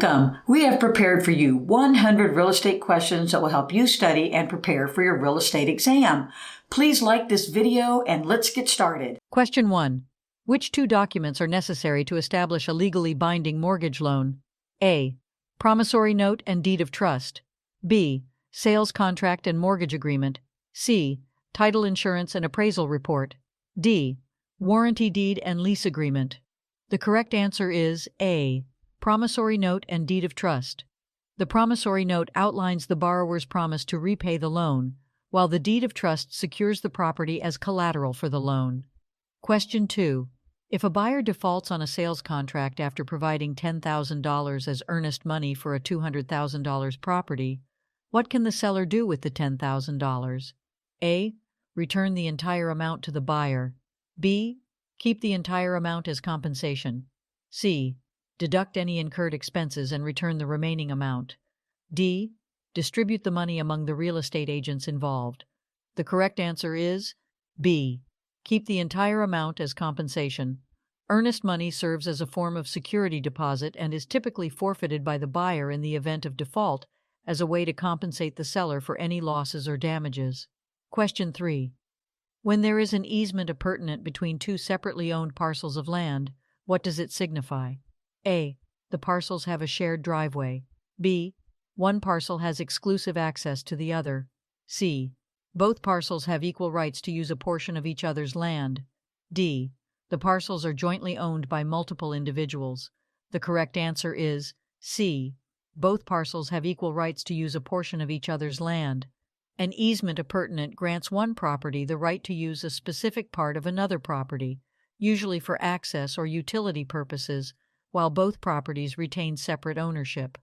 Welcome! We have prepared for you 100 real estate questions that will help you study and prepare for your real estate exam. Please like this video and let's get started. Question 1. Which two documents are necessary to establish a legally binding mortgage loan? A. Promissory note and deed of trust. B. Sales contract and mortgage agreement. C. Title insurance and appraisal report. D. Warranty deed and lease agreement. The correct answer is A. Promissory note and deed of trust. The promissory note outlines the borrower's promise to repay the loan, while the deed of trust secures the property as collateral for the loan. Question 2. If a buyer defaults on a sales contract after providing $10,000 as earnest money for a $200,000 property, what can the seller do with the $10,000? A. Return the entire amount to the buyer. B. Keep the entire amount as compensation. C. Deduct any incurred expenses and return the remaining amount. D. Distribute the money among the real estate agents involved. The correct answer is B. Keep the entire amount as compensation. Earnest money serves as a form of security deposit and is typically forfeited by the buyer in the event of default as a way to compensate the seller for any losses or damages. Question 3. When there is an easement appurtenant between two separately owned parcels of land, what does it signify? A. The parcels have a shared driveway. B. One parcel has exclusive access to the other. C. Both parcels have equal rights to use a portion of each other's land. D. The parcels are jointly owned by multiple individuals. The correct answer is C. Both parcels have equal rights to use a portion of each other's land. An easement appurtenant grants one property the right to use a specific part of another property, usually for access or utility purposes, while both properties retain separate ownership.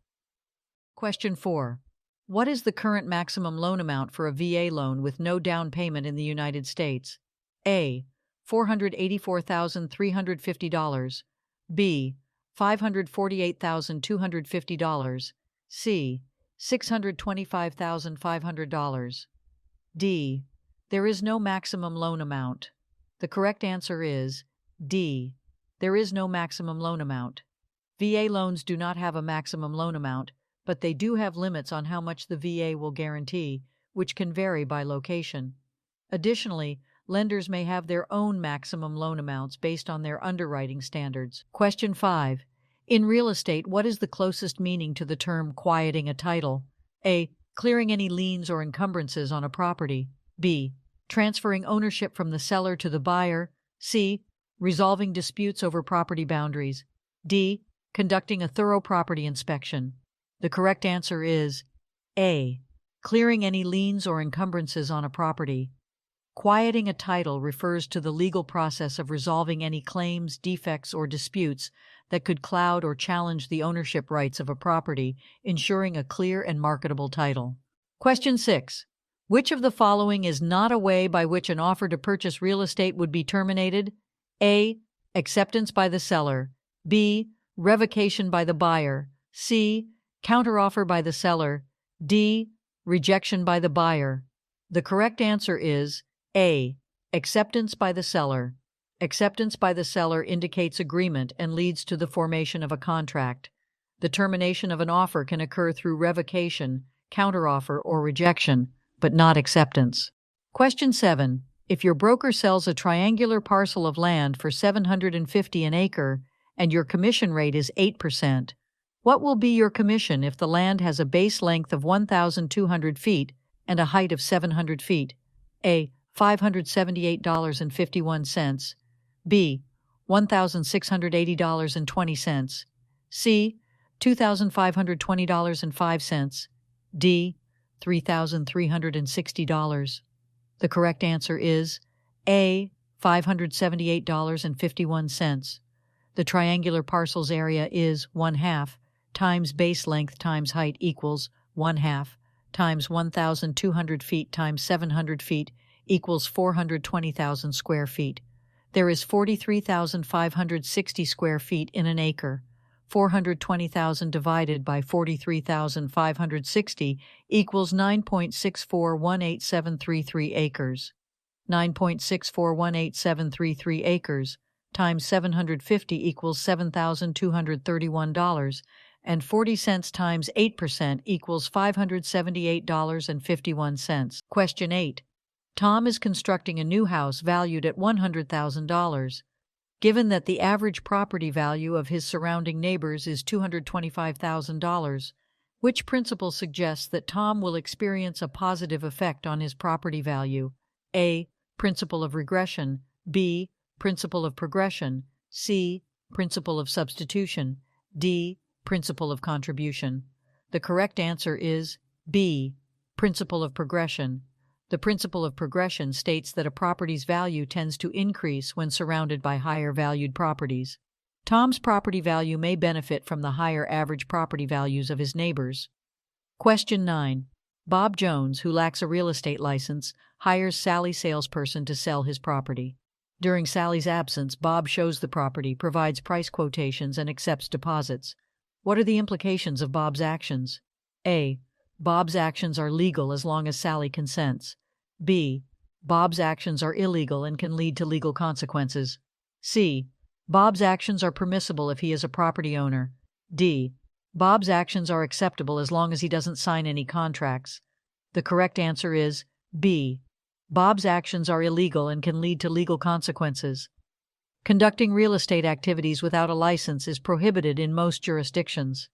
Question 4. What is the current maximum loan amount for a VA loan with no down payment in the United States? A. $484,350. B. $548,250. C. $625,500. D. There is no maximum loan amount. The correct answer is D. There is no maximum loan amount. VA loans do not have a maximum loan amount, but they do have limits on how much the VA will guarantee, which can vary by location. Additionally, lenders may have their own maximum loan amounts based on their underwriting standards. Question 5. In real estate, what is the closest meaning to the term quieting a title? A. Clearing any liens or encumbrances on a property. B. Transferring ownership from the seller to the buyer. C. Resolving disputes over property boundaries. D. Conducting a thorough property inspection. The correct answer is A. Clearing any liens or encumbrances on a property. Quieting a title refers to the legal process of resolving any claims, defects, or disputes that could cloud or challenge the ownership rights of a property, ensuring a clear and marketable title. Question 6. Which of the following is not a way by which an offer to purchase real estate would be terminated? A. Acceptance by the seller. B. Revocation by the buyer. C. Counteroffer by the seller. D. Rejection by the buyer. The correct answer is A. Acceptance by the seller. Acceptance by the seller indicates agreement and leads to the formation of a contract. The termination of an offer can occur through revocation, counteroffer, or rejection, but not acceptance. Question 7. If your broker sells a triangular parcel of land for $750 an acre and your commission rate is 8%, what will be your commission if the land has a base length of 1,200 feet and a height of 700 feet? A. $578.51. B. $1,680.20. C. $2,520.05. D. $3,360. The correct answer is A. $578.51. The triangular parcel's area is 1/2 times base length times height equals 1/2 times 1,200 feet times 700 feet equals 420,000 square feet. There is 43,560 square feet in an acre. 420,000 divided by 43,560 equals 9.6418733 acres. 9.6418733 acres times 750 equals $7,231, and 40 cents times 8% equals $578.51. Question 8. Tom is constructing a new house valued at $100,000. Given that the average property value of his surrounding neighbors is $225,000, which principle suggests that Tom will experience a positive effect on his property value? A. Principle of regression. B. Principle of progression. C. Principle of substitution. D. Principle of contribution. The correct answer is B. Principle of progression. The principle of progression states that a property's value tends to increase when surrounded by higher valued properties. Tom's property value may benefit from the higher average property values of his neighbors. Question 9. Bob Jones, who lacks a real estate license, hires Sally's salesperson to sell his property. During Sally's absence, Bob shows the property, provides price quotations, and accepts deposits. What are the implications of Bob's actions? A. Bob's actions are legal as long as Sally consents. B. Bob's actions are illegal and can lead to legal consequences. C. Bob's actions are permissible if he is a property owner. D. Bob's actions are acceptable as long as he doesn't sign any contracts. The correct answer is B. Bob's actions are illegal and can lead to legal consequences. Conducting real estate activities without a license is prohibited in most jurisdictions.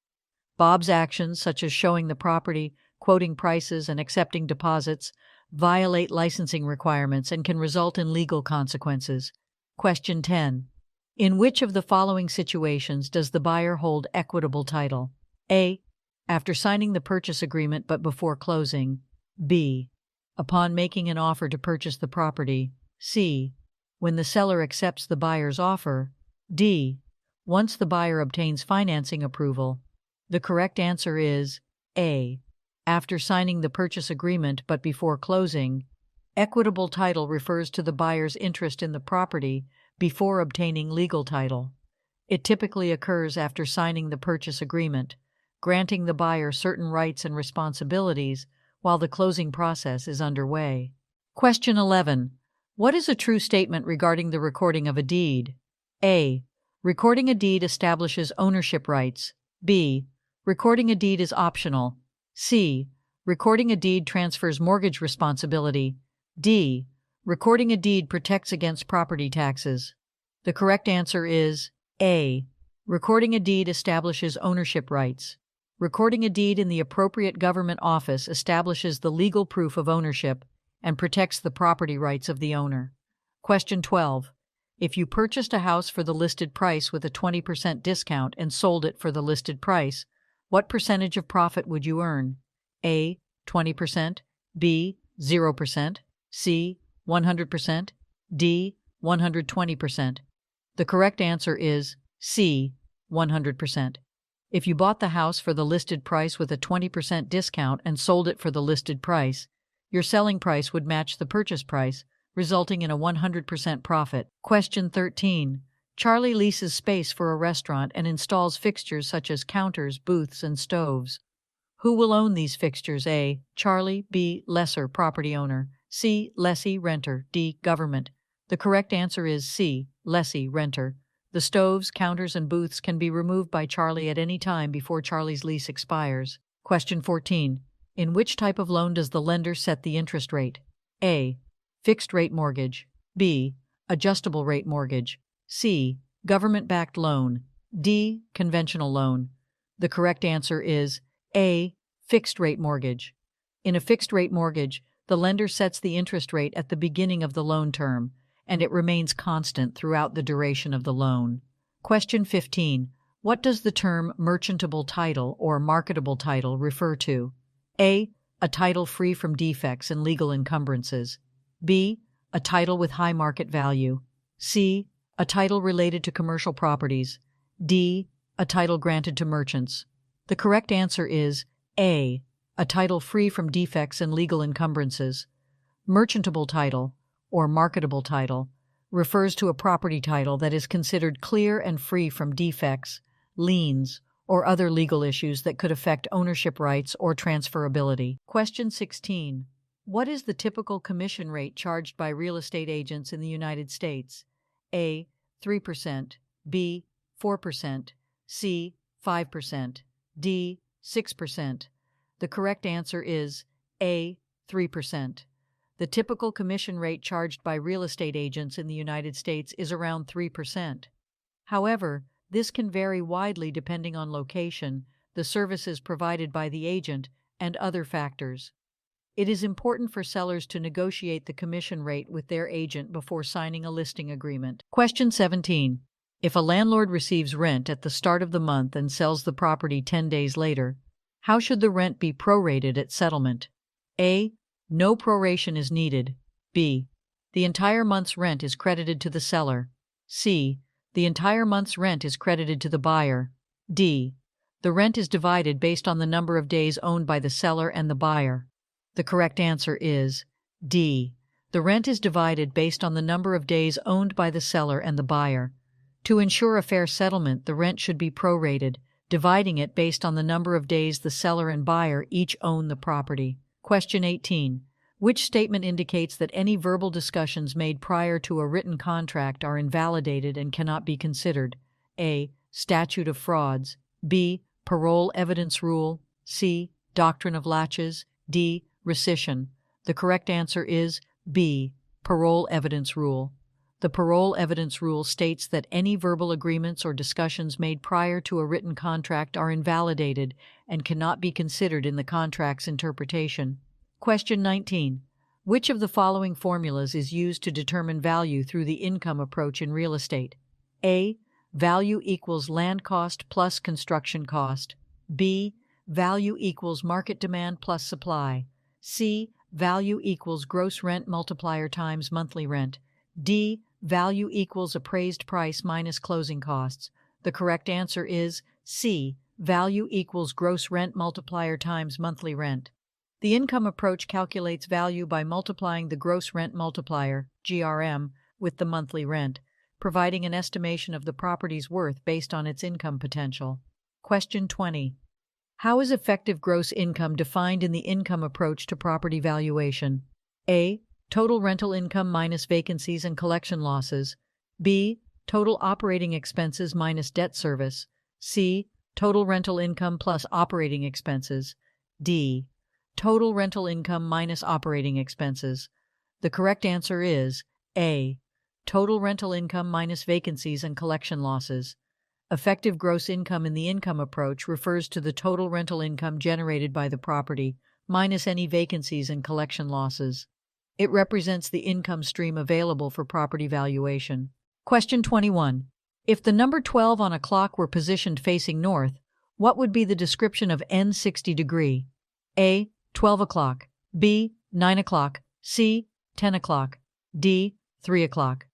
Bob's actions, such as showing the property, quoting prices, and accepting deposits, violate licensing requirements and can result in legal consequences. Question 10. In which of the following situations does the buyer hold equitable title? A. After signing the purchase agreement but before closing. B. Upon making an offer to purchase the property. C. When the seller accepts the buyer's offer. D. Once the buyer obtains financing approval. The correct answer is A. After signing the purchase agreement but before closing. Equitable title refers to the buyer's interest in the property before obtaining legal title. It typically occurs after signing the purchase agreement, granting the buyer certain rights and responsibilities while the closing process is underway. Question 11. What is a true statement regarding the recording of a deed? A. Recording a deed establishes ownership rights. B. Recording a deed is optional. C. Recording a deed transfers mortgage responsibility. D. Recording a deed protects against property taxes. The correct answer is A. Recording a deed establishes ownership rights. Recording a deed in the appropriate government office establishes the legal proof of ownership and protects the property rights of the owner. Question 12. If you purchased a house for the listed price with a 20% discount and sold it for the listed price, what percentage of profit would you earn? A. 20%, B. 0%, C. 100%, D. 120%. The correct answer is C. 100%. If you bought the house for the listed price with a 20% discount and sold it for the listed price, your selling price would match the purchase price, resulting in a 100% profit. Question 13. Charlie leases space for a restaurant and installs fixtures such as counters, booths, and stoves. Who will own these fixtures? A. Charlie. B. Lessor, property owner. C. Lessee, renter. D. Government. The correct answer is C. Lessee, renter. The stoves, counters, and booths can be removed by Charlie at any time before Charlie's lease expires. Question 14. In which type of loan does the lender set the interest rate? A. Fixed rate mortgage. B. Adjustable rate mortgage. C. Government-backed loan. D. Conventional loan. The correct answer is A. Fixed rate mortgage. In a fixed rate mortgage, the lender sets the interest rate at the beginning of the loan term, and it remains constant throughout the duration of the loan. Question 15. What does the term merchantable title or marketable title refer to? A. A title free from defects and legal encumbrances. B. A title with high market value. C. A title related to commercial properties. D. A title granted to merchants. The correct answer is A. A title free from defects and legal encumbrances. Merchantable title, or marketable title, refers to a property title that is considered clear and free from defects, liens, or other legal issues that could affect ownership rights or transferability. Question 16. What is the typical commission rate charged by real estate agents in the United States? A. 3%, B. 4%, C. 5%, D. 6%. The correct answer is A. 3%. The typical commission rate charged by real estate agents in the United States is around 3%. However, this can vary widely depending on location, the services provided by the agent, and other factors. It is important for sellers to negotiate the commission rate with their agent before signing a listing agreement. Question 17. If a landlord receives rent at the start of the month and sells the property 10 days later, how should the rent be prorated at settlement? A. No proration is needed. B. The entire month's rent is credited to the seller. C. The entire month's rent is credited to the buyer. D. The rent is divided based on the number of days owned by the seller and the buyer. The correct answer is D. The rent is divided based on the number of days owned by the seller and the buyer. To ensure a fair settlement, the rent should be prorated, dividing it based on the number of days the seller and buyer each own the property. Question 18. Which statement indicates that any verbal discussions made prior to a written contract are invalidated and cannot be considered? A. Statute of frauds. B. Parole evidence rule. C. Doctrine of laches. D. Rescission. The correct answer is B. Parole evidence rule. The parole evidence rule states that any verbal agreements or discussions made prior to a written contract are invalidated and cannot be considered in the contract's interpretation. Question 19. Which of the following formulas is used to determine value through the income approach in real estate? A. Value equals land cost plus construction cost. B. Value equals market demand plus supply. C. Value equals gross rent multiplier times monthly rent. D. Value equals appraised price minus closing costs. The correct answer is C. Value equals gross rent multiplier times monthly rent. The income approach calculates value by multiplying the gross rent multiplier, GRM, with the monthly rent, providing an estimation of the property's worth based on its income potential. Question 20. How is effective gross income defined in the income approach to property valuation? A. Total rental income minus vacancies and collection losses. B. Total operating expenses minus debt service. C. Total rental income plus operating expenses. D. Total rental income minus operating expenses. The correct answer is A. Total rental income minus vacancies and collection losses. Effective gross income in the income approach refers to the total rental income generated by the property, minus any vacancies and collection losses. It represents the income stream available for property valuation. Question 21. If the number 12 on a clock were positioned facing north, what would be the description of N 60 degree? A. 12 o'clock. B. 9 o'clock. C. 10 o'clock. D. 3 o'clock.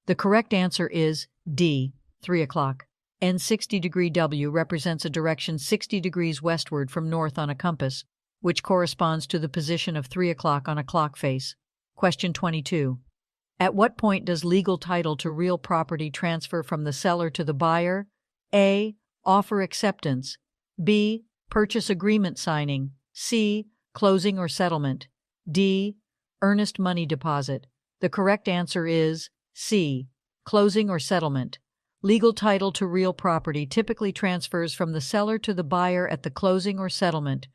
The correct answer is D. 3 o'clock. N 60 degree W represents a direction 60 degrees westward from north on a compass, which corresponds to the position of 3 o'clock on a clock face. Question 22. At what point does legal title to real property transfer from the seller to the buyer? A. Offer acceptance. B. Purchase agreement signing. C. Closing or settlement. D. Earnest money deposit. The correct answer is C. Closing or settlement. Legal title to real property typically transfers from the seller to the buyer at the closing or settlement,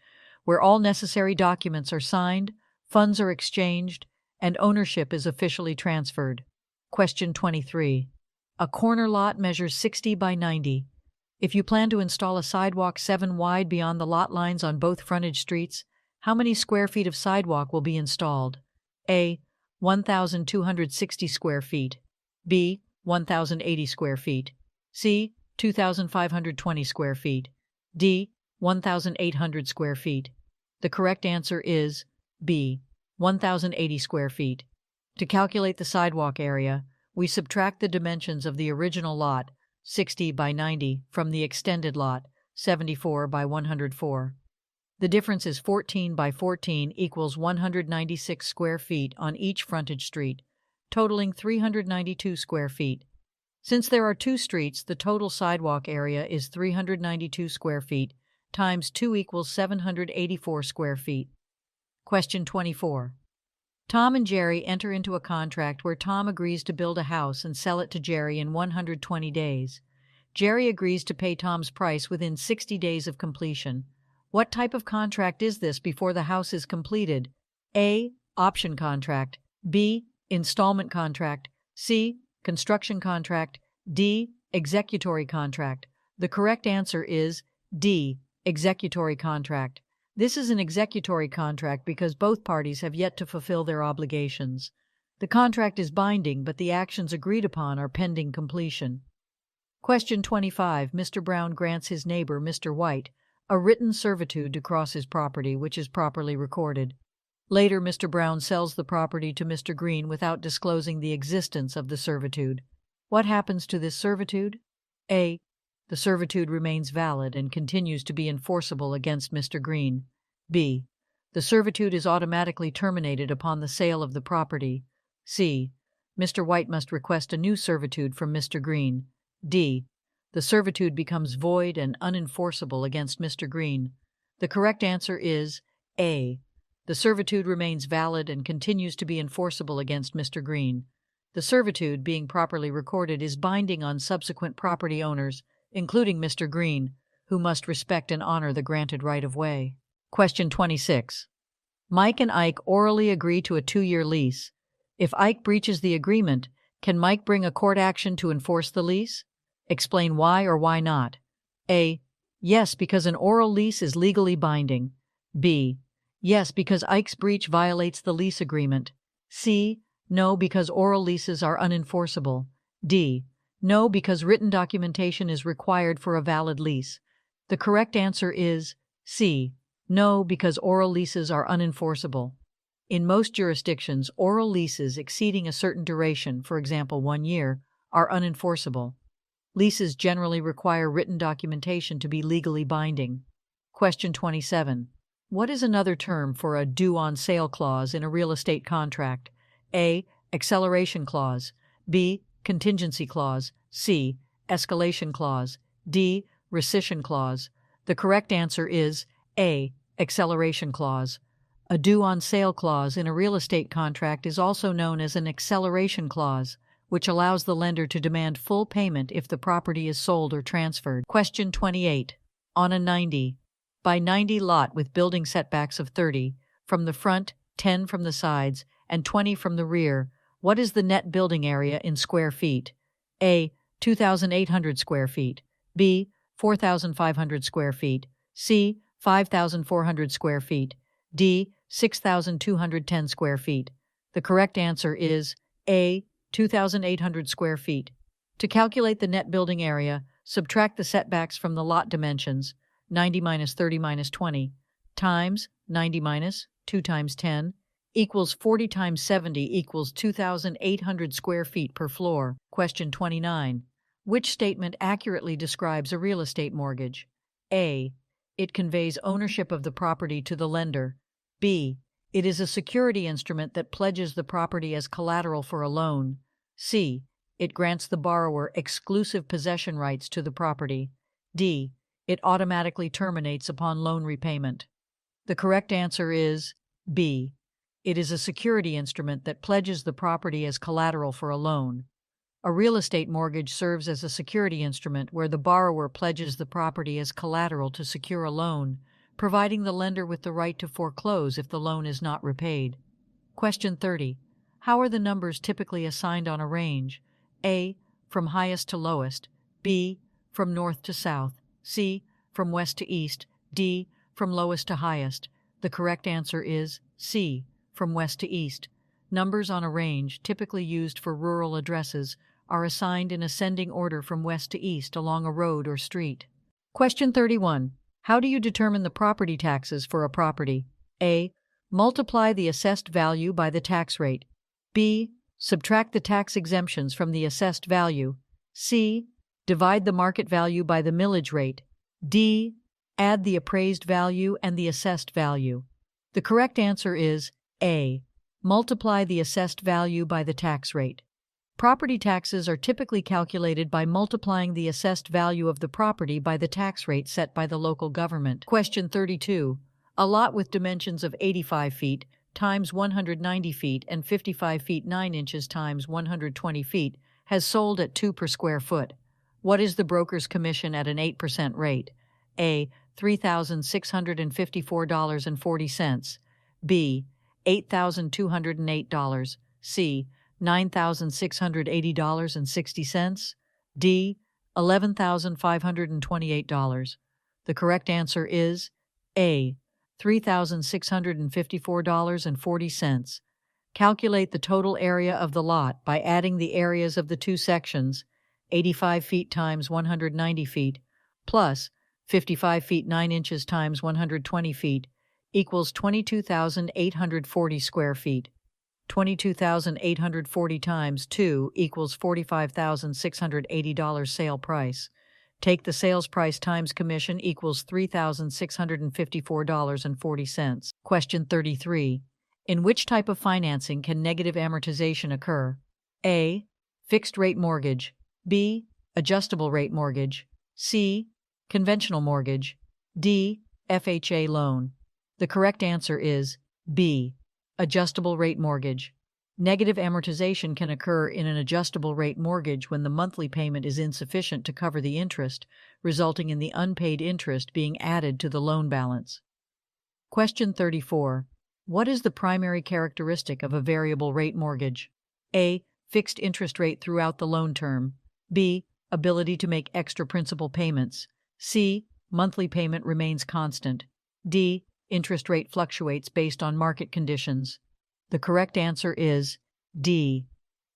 where all necessary documents are signed, funds are exchanged, and ownership is officially transferred. Question 23. A corner lot measures 60 by 90. If you plan to install a sidewalk 7 wide beyond the lot lines on both frontage streets, how many square feet of sidewalk will be installed? A. 1,260 square feet. B. 1,080 square feet. C. 2,520 square feet. D. 1,800 square feet. The correct answer is B. 1,080 square feet. To calculate the sidewalk area, we subtract the dimensions of the original lot, 60 by 90, from the extended lot, 74 by 104. The difference is 14 by 14 equals 196 square feet on each frontage street, totaling 392 square feet. Since there are 2 streets, the total sidewalk area is 392 square feet times 2 equals 784 square feet. Question 24. Tom and Jerry enter into a contract where Tom agrees to build a house and sell it to Jerry in 120 days. Jerry agrees to pay Tom's price within 60 days of completion. What type of contract is this before the house is completed? A. Option contract. B. Installment contract. C. Construction contract. D. Executory contract. The correct answer is D. Executory contract. This is an executory contract because both parties have yet to fulfill their obligations. The contract is binding, but the actions agreed upon are pending completion. Question 25. Mr. Brown grants his neighbor, Mr. White, a written servitude to cross his property, which is properly recorded. Later, Mr. Brown sells the property to Mr. Green without disclosing the existence of the servitude. What happens to this servitude? A. The servitude remains valid and continues to be enforceable against Mr. Green. B. The servitude is automatically terminated upon the sale of the property. C. Mr. White must request a new servitude from Mr. Green. D. The servitude becomes void and unenforceable against Mr. Green. The correct answer is A. The servitude remains valid and continues to be enforceable against Mr. Green. The servitude, being properly recorded, is binding on subsequent property owners, including Mr. Green, who must respect and honor the granted right-of-way. Question 26. Mike and Ike orally agree to a 2-year lease. If Ike breaches the agreement, can Mike bring a court action to enforce the lease? Explain why or why not. A. Yes, because an oral lease is legally binding. B. Yes, because Ike's breach violates the lease agreement. C. No, because oral leases are unenforceable. D. No, because written documentation is required for a valid lease. The correct answer is C. No, because oral leases are unenforceable. In most jurisdictions, oral leases exceeding a certain duration, for example 1 year, are unenforceable. Leases generally require written documentation to be legally binding. Question 27. What is another term for a due-on-sale clause in a real estate contract? A. Acceleration clause. B. Contingency clause. C. Escalation clause. D. Rescission clause. The correct answer is A. Acceleration clause. A due-on-sale clause in a real estate contract is also known as an acceleration clause, which allows the lender to demand full payment if the property is sold or transferred. Question 28. On a 90 by 90 lot with building setbacks of 30 from the front, 10 from the sides, and 20 from the rear, what is the net building area in square feet? A. 2,800 square feet. B. 4,500 square feet. C. 5,400 square feet. D. 6,210 square feet. The correct answer is A. 2,800 square feet. To calculate the net building area, subtract the setbacks from the lot dimensions, 90 minus 30 minus 20, times 90 minus 2 times 10, equals 40 times 70 equals 2,800 square feet per floor. Question 29. Which statement accurately describes a real estate mortgage? A. It conveys ownership of the property to the lender. B. It is a security instrument that pledges the property as collateral for a loan. C. It grants the borrower exclusive possession rights to the property. D. It automatically terminates upon loan repayment. The correct answer is B. It is a security instrument that pledges the property as collateral for a loan. A real estate mortgage serves as a security instrument where the borrower pledges the property as collateral to secure a loan, providing the lender with the right to foreclose if the loan is not repaid. Question 30. How are the numbers typically assigned on a range? A. From highest to lowest. B. From north to south. C. From west to east. D. From lowest to highest. The correct answer is C. From west to east. Numbers on a range, typically used for rural addresses, are assigned in ascending order from west to east along a road or street. Question 31. How do you determine the property taxes for a property? A. Multiply the assessed value by the tax rate. B. Subtract the tax exemptions from the assessed value. C. Divide the market value by the millage rate. D. Add the appraised value and the assessed value. The correct answer is A. Multiply the assessed value by the tax rate. Property taxes are typically calculated by multiplying the assessed value of the property by the tax rate set by the local government. Question 32. A lot with dimensions of 85 feet times 190 feet and 55 feet 9 inches times 120 feet has sold at 2 per square foot. What is the broker's commission at an 8% rate? A. $3,654.40. B. $8,208. C. $9,680.60. D. $11,528. The correct answer is A. $3,654.40. Calculate the total area of the lot by adding the areas of the two sections, 85 feet times 190 feet, plus 55 feet 9 inches times 120 feet, equals 22,840 square feet. 22,840 times 2 equals $45,680 sale price. Take the sales price times commission equals $3,654.40. Question 33. In which type of financing can negative amortization occur? A. Fixed rate mortgage. B. Adjustable rate mortgage. C. Conventional mortgage. D. FHA loan. The correct answer is B. Adjustable rate mortgage. Negative amortization can occur in an adjustable rate mortgage when the monthly payment is insufficient to cover the interest, resulting in the unpaid interest being added to the loan balance. Question 34. What is the primary characteristic of a variable rate mortgage? A. Fixed interest rate throughout the loan term. B. Ability to make extra principal payments. C. Monthly payment remains constant. D. Interest rate fluctuates based on market conditions. The correct answer is D.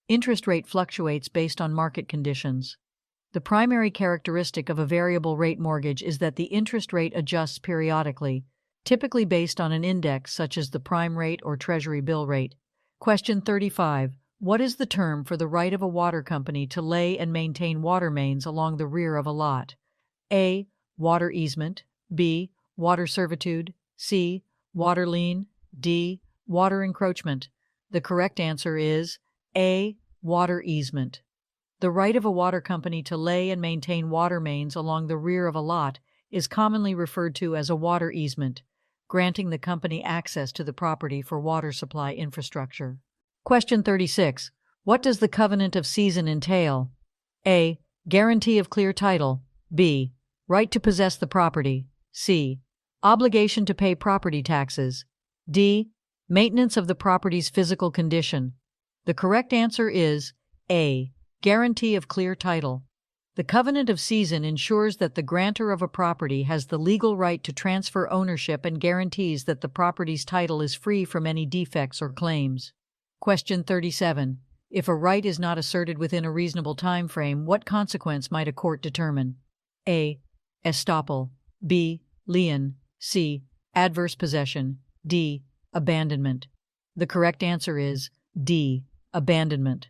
Interest rate fluctuates based on market conditions. The primary characteristic of a variable rate mortgage is that the interest rate adjusts periodically, typically based on an index such as the prime rate or treasury bill rate. Question 35. What is the term for the right of a water company to lay and maintain water mains along the rear of a lot? A. Water easement. B. Water servitude. C. Water lien. D. Water encroachment. The correct answer is A. Water easement. The right of a water company to lay and maintain water mains along the rear of a lot is commonly referred to as a water easement, granting the company access to the property for water supply infrastructure. Question 36. What does the covenant of season entail? A. Guarantee of clear title. B. Right to possess the property. C. Obligation to pay property taxes. D. Maintenance of the property's physical condition. The correct answer is A. Guarantee of clear title. The covenant of season ensures that the grantor of a property has the legal right to transfer ownership and guarantees that the property's title is free from any defects or claims. Question 37. If a right is not asserted within a reasonable time frame, what consequence might a court determine? A. Estoppel. B. Lien. C. Adverse possession. D. Abandonment. The correct answer is D. Abandonment.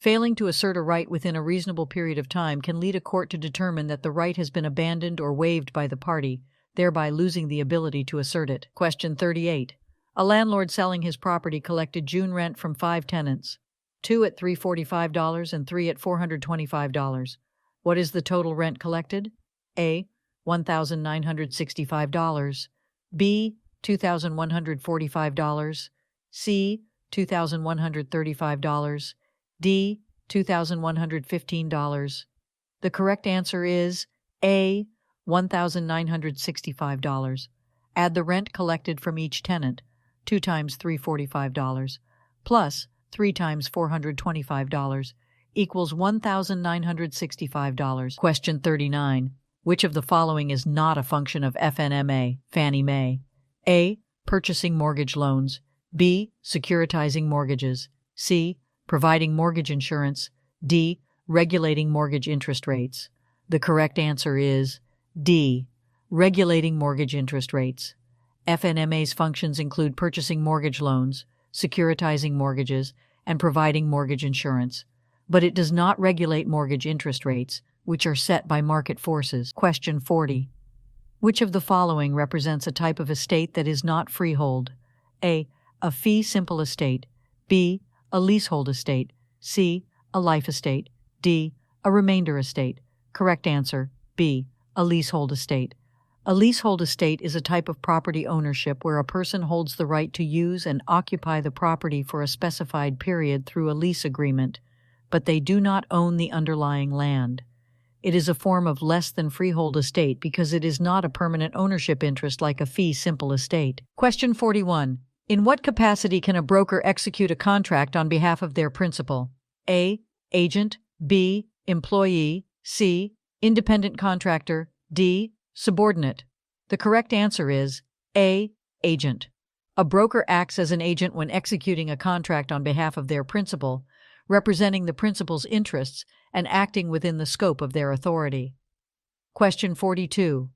Failing to assert a right within a reasonable period of time can lead a court to determine that the right has been abandoned or waived by the party, thereby losing the ability to assert it. Question 38. A landlord selling his property collected June rent from 5 tenants, 2 at $345 and 3 at $425. What is the total rent collected? A. $1,965. B. $2,145. C. $2,135. D. $2,115. The correct answer is A. $1,965. Add the rent collected from each tenant, 2 times $345, plus 3 times $425, equals $1,965. Question 39. Which of the following is not a function of FNMA, Fannie Mae? A. Purchasing mortgage loans. B. Securitizing mortgages. C. Providing mortgage insurance. D. Regulating mortgage interest rates. The correct answer is D. Regulating mortgage interest rates. FNMA's functions include purchasing mortgage loans, securitizing mortgages, and providing mortgage insurance, but it does not regulate mortgage interest rates, which are set by market forces. Question 40. Which of the following represents a type of estate that is not freehold? A. A fee simple estate. B. A leasehold estate. C. A life estate. D. A remainder estate. Correct answer, B. A leasehold estate. A leasehold estate is a type of property ownership where a person holds the right to use and occupy the property for a specified period through a lease agreement, but they do not own the underlying land. It is a form of less than freehold estate because it is not a permanent ownership interest like a fee simple estate. Question 41. In what capacity can a broker execute a contract on behalf of their principal? A. Agent. B. Employee. C. Independent contractor. D. Subordinate. The correct answer is A. Agent. A broker acts as an agent when executing a contract on behalf of their principal, representing the principal's interests and acting within the scope of their authority. Question 42.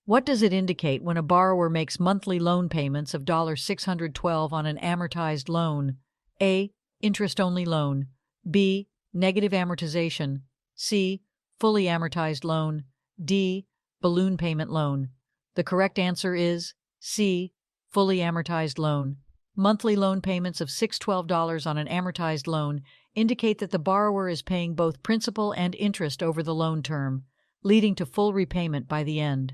What does it indicate when a borrower makes monthly loan payments of $612 on an amortized loan? A. Interest-only loan. B. Negative amortization. C. Fully amortized loan. D. Balloon payment loan. The correct answer is C. Fully amortized loan. Monthly loan payments of $612 on an amortized loan indicate that the borrower is paying both principal and interest over the loan term, leading to full repayment by the end.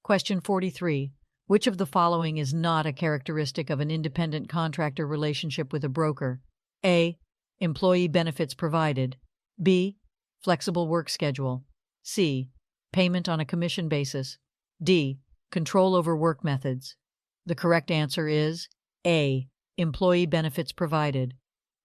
Question 43. Which of the following is not a characteristic of an independent contractor relationship with a broker? A. Employee benefits provided. B. Flexible work schedule. C. Payment on a commission basis. D. Control over work methods. The correct answer is A. Employee benefits provided.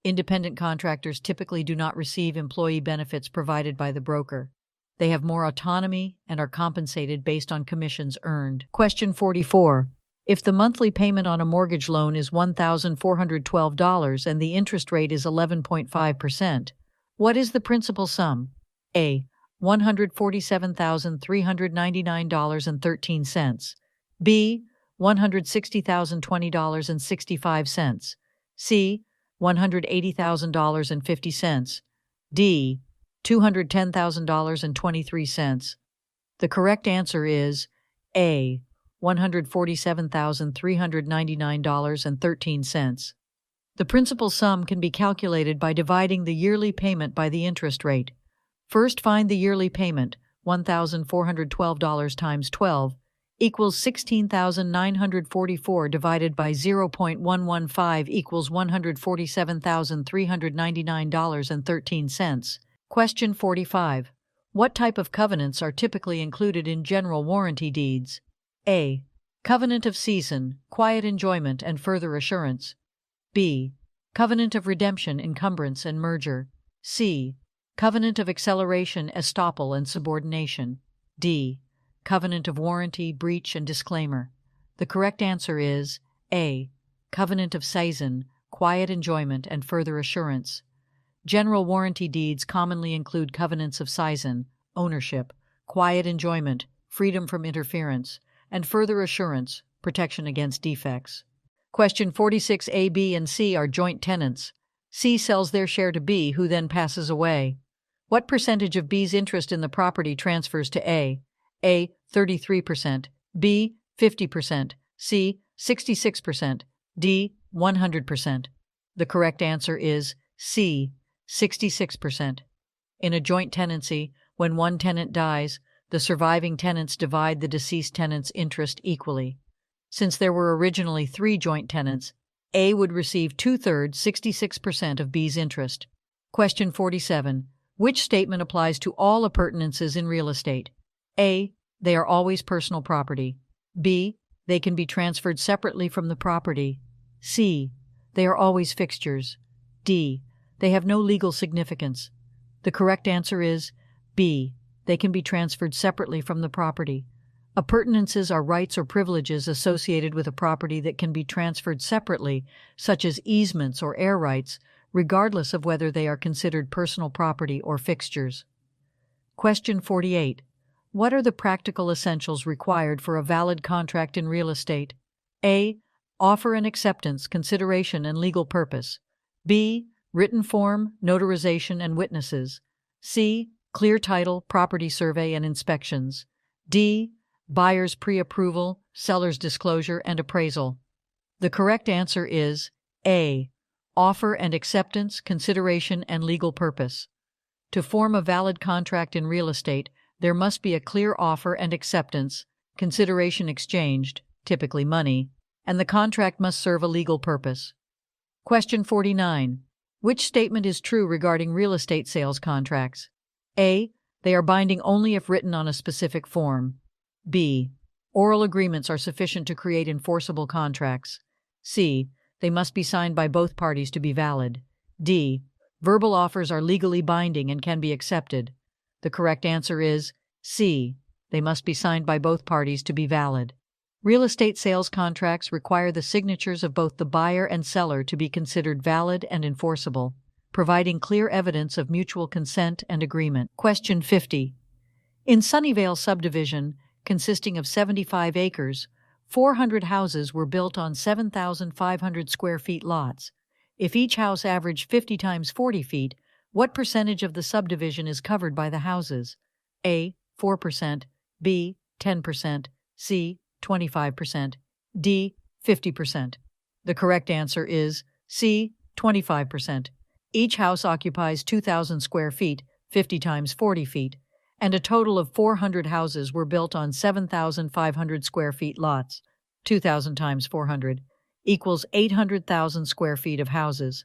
Independent contractors typically do not receive employee benefits provided by the broker. They have more autonomy and are compensated based on commissions earned. Question 44. If the monthly payment on a mortgage loan is $1,412 and the interest rate is 11.5%, what is the principal sum? A. $147,399.13. B. $160,020.65. C. $180,050. D. $210,023. The correct answer is A. $147,399.13. The principal sum can be calculated by dividing the yearly payment by the interest rate. First, find the yearly payment, $1,412 times 12, equals $16,944 divided by 0.115 equals $147,399.13. Question 45. What type of covenants are typically included in general warranty deeds? A. Covenant of season, quiet enjoyment, and further assurance. B. Covenant of redemption, encumbrance, and merger. C. Covenant of acceleration, estoppel, and subordination. D. Covenant of warranty, breach, and disclaimer. The correct answer is A. Covenant of season, quiet enjoyment, and further assurance. General warranty deeds commonly include covenants of season, ownership, quiet enjoyment, freedom from interference, and further assurance, protection against defects. Question 46. A, B, and C are joint tenants. C sells their share to B, who then passes away. What percentage of B's interest in the property transfers to A? A. 33%, B. 50%, C. 66%, D. 100%. The correct answer is C. 66%. In a joint tenancy, when one tenant dies, the surviving tenants divide the deceased tenant's interest equally. Since there were originally 3 joint tenants, A would receive 2/3, 66% of B's interest. Question 47. Which statement applies to all appurtenances in real estate? A. They are always personal property. B. They can be transferred separately from the property. C. They are always fixtures. D. They have no legal significance. The correct answer is B. They can be transferred separately from the property. Appurtenances are rights or privileges associated with a property that can be transferred separately, such as easements or air rights, regardless of whether they are considered personal property or fixtures. Question 48. What are the practical essentials required for a valid contract in real estate? A. Offer and acceptance, consideration, and legal purpose. B. Written form, notarization, and witnesses. C. Clear title, property survey, and inspections. D. Buyer's pre-approval, seller's disclosure, and appraisal. The correct answer is A. Offer and acceptance, consideration, and legal purpose. To form a valid contract in real estate, there must be a clear offer and acceptance, consideration exchanged, typically money, and the contract must serve a legal purpose. Question 49. Which statement is true regarding real estate sales contracts? A. They are binding only if written on a specific form. B. Oral agreements are sufficient to create enforceable contracts. C. They must be signed by both parties to be valid. D. Verbal offers are legally binding and can be accepted. The correct answer is C. They must be signed by both parties to be valid. Real estate sales contracts require the signatures of both the buyer and seller to be considered valid and enforceable, providing clear evidence of mutual consent and agreement. Question 50. In Sunnyvale subdivision, consisting of 75 acres, 400 houses were built on 7,500 square feet lots. If each house averaged 50 times 40 feet, what percentage of the subdivision is covered by the houses? A. 4%, B. 10%, C. 25%, D. 50%. The correct answer is C. 25%. Each house occupies 2,000 square feet, 50 times 40 feet, and a total of 400 houses were built on 7,500 square feet lots. 2,000 times 400 equals 800,000 square feet of houses.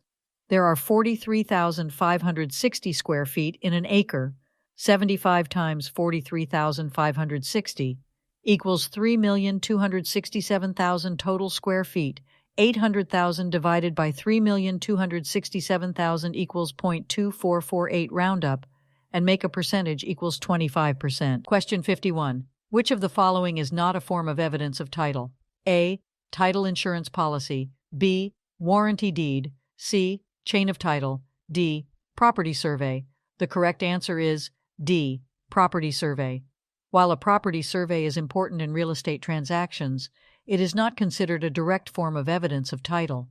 There are 43,560 square feet in an acre. 75 times 43,560 equals 3,267,000 total square feet. 800,000 divided by 3,267,000 equals 0.2448 round up, and make a percentage equals 25%. Question 51. Which of the following is not a form of evidence of title? A. Title insurance policy. B. Warranty deed. C. Chain of title. D. Property survey. The correct answer is D. Property survey. While a property survey is important in real estate transactions, it is not considered a direct form of evidence of title.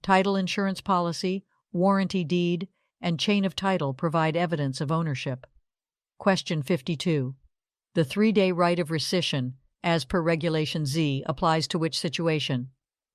Title insurance policy, warranty deed, and chain of title provide evidence of ownership. Question 52. The 3-day right of rescission, as per Regulation Z, applies to which situation?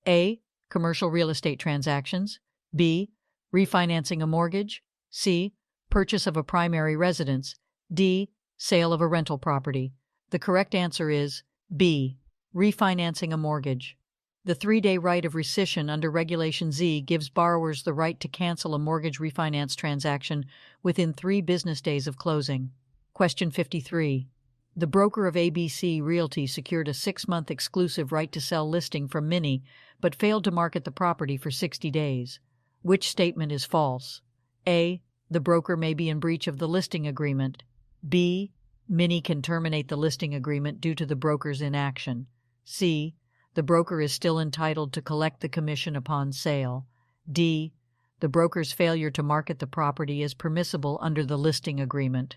A. Commercial real estate transactions. B. Refinancing a mortgage. C. Purchase of a primary residence. D. Sale of a rental property. The correct answer is B. Refinancing a mortgage. The 3-day right of rescission under Regulation Z gives borrowers the right to cancel a mortgage refinance transaction within 3 business days of closing. Question 53. The broker of ABC Realty secured a 6-month exclusive right to sell listing from Minnie, but failed to market the property for 60 days. Which statement is false? A. The broker may be in breach of the listing agreement. B. Minnie can terminate the listing agreement due to the broker's inaction. C. The broker is still entitled to collect the commission upon sale. D. The broker's failure to market the property is permissible under the listing agreement.